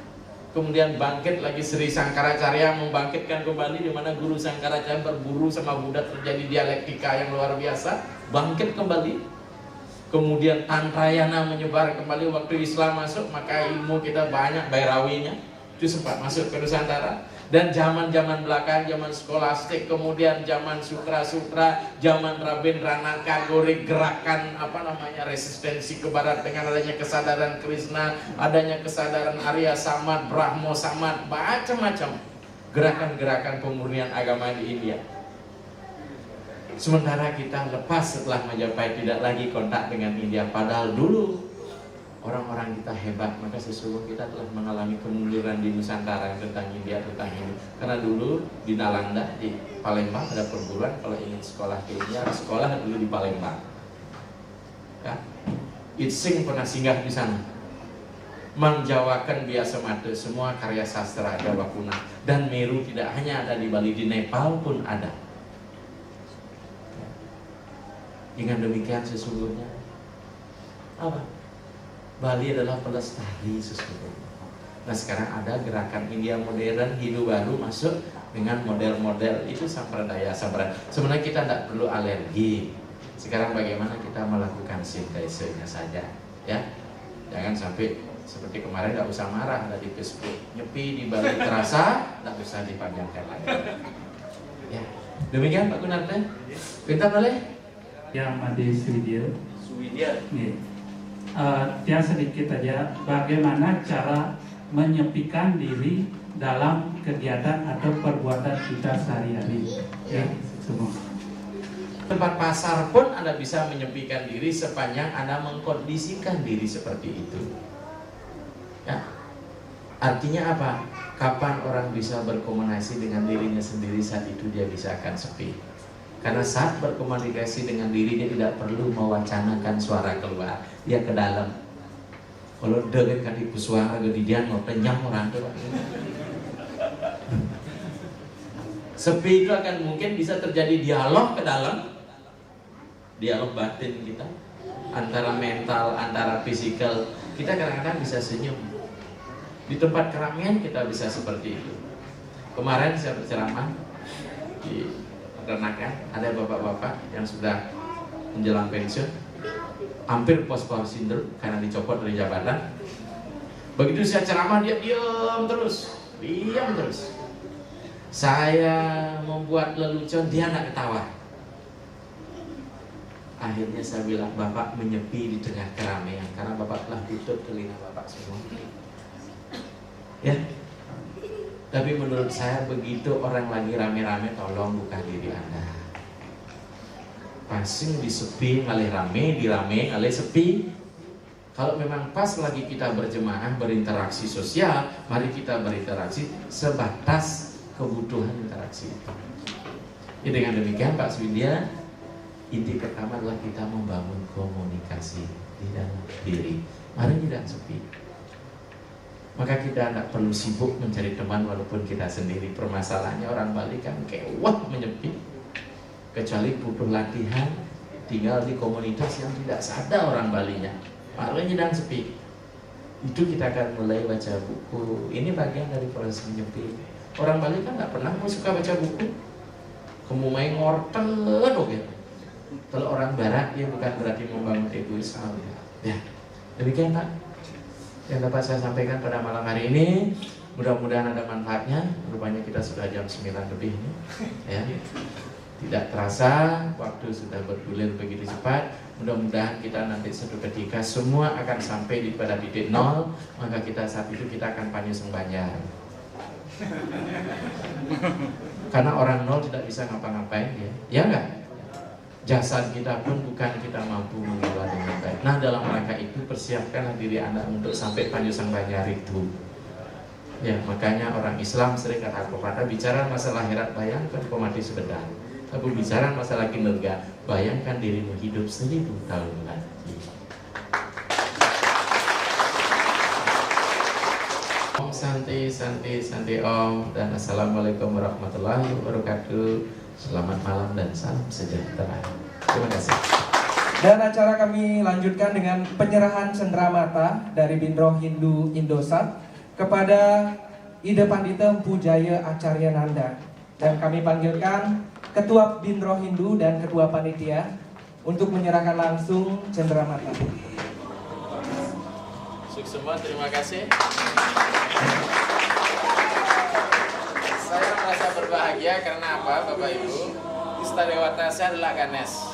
Kemudian bangkit lagi Sri Sangkaracarya membangkitkan kembali, di mana Guru Sangkaracarya berburu sama Buddha, terjadi dialektika yang luar biasa, bangkit kembali. Kemudian Tantrayana menyebar kembali waktu Islam masuk, maka ilmu kita banyak, Bairawinya itu sempat masuk ke Nusantara. Dan zaman-zaman belakang, zaman skolastik, kemudian zaman sutra-sutra, zaman Rabindranath Tagore, gerakan resistensi ke barat dengan adanya kesadaran Krishna, adanya kesadaran Arya Samad, Brahmo Samad, macam-macam gerakan-gerakan pemurnian agama di India. Sementara kita lepas setelah Majapahit, tidak lagi kontak dengan India. Padahal dulu orang-orang kita hebat, maka sesungguhnya kita telah mengalami kemunduran di Nusantara tentang India, tentang ini. Karena dulu di Nalanda, di Palembang ada perguruan, kalau ingin sekolah ke India, sekolah dulu di Palembang. Ya. Itsing pernah singgah di sana. Menjawakan biasa mata semua karya sastra Jawa kuno. Dan Meru tidak hanya ada di Bali, di Nepal pun ada. Dengan demikian sesungguhnya apa? Bali adalah pelestari sesungguhnya. Nah sekarang ada gerakan India modern, Hindu baru masuk dengan model-model itu sampradaya. Sebenarnya kita tidak perlu alergi. Sekarang bagaimana kita melakukan sintesenya saja, ya? Jangan sampai seperti kemarin, nggak usah marah ada di Facebook, nyepi di balik terasa, nggak usah dipanjangkan lagi. Ya, demikian Pak Gunarte. Pintar boleh? Yang Made Swidya. Nih, dia sedikit aja bagaimana cara menyepikan diri dalam kegiatan atau perbuatan kita sehari-hari. Ya, semua. Tempat pasar pun Anda bisa menyepikan diri sepanjang Anda mengkondisikan diri seperti itu. Ya. Artinya apa? Kapan orang bisa berkomunikasi dengan dirinya sendiri, saat itu dia bisa akan sepi. Karena saat berkomunikasi dengan diri, dia tidak perlu mewacanakan suara keluar, dia ke dalam. Kalau dengan kaki suara gede dia ngopenyam orang tuh. Sepi itu akan mungkin bisa terjadi dialog ke dalam, dialog batin kita antara mental, antara fisikal. Kita kadang-kadang bisa senyum. Di tempat keramaian kita bisa seperti itu. Kemarin saya berceramah di Peternakan, ada bapak-bapak yang sudah menjelang pensiun, hampir post-power syndrome karena dicopot dari jabatan. Begitu saya ceramah dia diam terus. Saya membuat lelucon, dia nggak ketawa. Akhirnya saya bilang, Bapak menyepi di tengah keramaian karena Bapak telah tutup telinga Bapak semua. Ya. Tapi menurut saya begitu orang lagi rame-rame, tolong buka diri Anda. Pasing di sepi, ngalih rame, dirame, ngalih sepi. Kalau memang pas lagi kita berjemaah, berinteraksi sosial, mari kita berinteraksi sebatas kebutuhan interaksi itu. Ya, dengan demikian Pak Swidya, inti pertama adalah kita membangun komunikasi di dalam diri. Mari tidak sepi. Maka kita tidak perlu sibuk mencari teman walaupun kita sendiri. Permasalahannya orang Bali kan kewah menyepi. Kecuali butuh latihan, tinggal di komunitas yang tidak sadar orang Balinya. Makanya sedang sepi. Itu kita akan mulai baca buku. Ini bagian dari proses menyepi. Orang Bali kan tidak pernah suka baca buku. Kamu main ngortel gitu. Kalau orang Barat ya bukan berarti membangun egoisme. Ya, demikian Pak yang dapat saya sampaikan pada malam hari ini. Mudah-mudahan ada manfaatnya. Rupanya kita sudah jam 9 lebih ini. Ya. Tidak terasa waktu sudah bergulir begitu cepat. Mudah-mudahan kita nanti suatu ketika semua akan sampai pada titik nol. Maka kita saat itu kita akan panyusung banjar. Karena orang nol tidak bisa ngapa-ngapain ya. Ya enggak? Jasad kita pun bukan kita mampu mengelola dengan baik. Nah dalam rangka itu persiapkanlah diri Anda untuk sampai Panjusang Banjar itu. Ya makanya orang Islam sering kata pepatah, bicara masalah akhirat bayangkan kau mati sebentar. Tapi bicara masalah kinerja, bayangkan dirimu hidup 1000 tahun lagi. Om Santi, Santi, Santi Om. Dan Assalamualaikum warahmatullahi wabarakatuh. Selamat malam dan salam sejahtera. Terima kasih. Dan acara kami lanjutkan dengan penyerahan cenderamata dari Bindro Hindu Indosat kepada Ida Pandita Empu Jaya Acarya Nanda. Dan kami panggilkan Ketua Bindro Hindu dan Ketua Panitia untuk menyerahkan langsung cenderamata. Semua terima kasih. Saya merasa berbahagia karena apa, Bapak Ibu? Istadewata saya adalah Ganesh.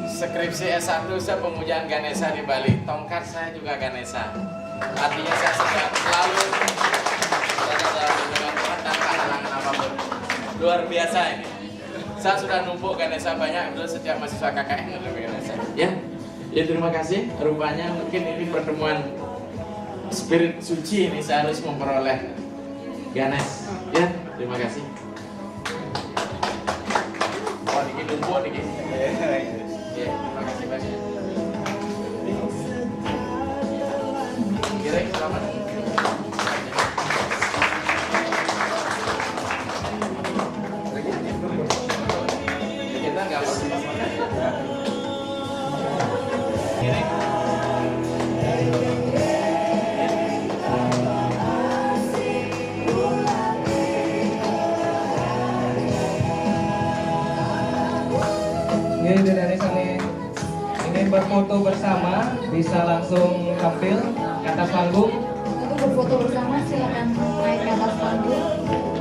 Skripsi S1 saya pemujaan Ganesha di Bali. Tongkat saya juga Ganesha. Artinya saya selalu berada dalam lindungan Tuhan tanpa halangan apapun. Luar biasa ini. Saya sudah numpuk Ganesha banyak dulu setiap mahasiswa KKN lebih Ganesha. Ya, terima kasih. Rupanya mungkin ini pertemuan spirit suci ini saya harus memperoleh Ganesh. Ya, terima kasih. Oh, dikit numpuk dikit. Ya, terima kasih banyak. Kira sore, selamat. Kita nggak mau makan. Oke, dari kami ingin berfoto bersama, bisa langsung tampil ke atas panggung. Untuk berfoto bersama silakan naik ke atas panggung.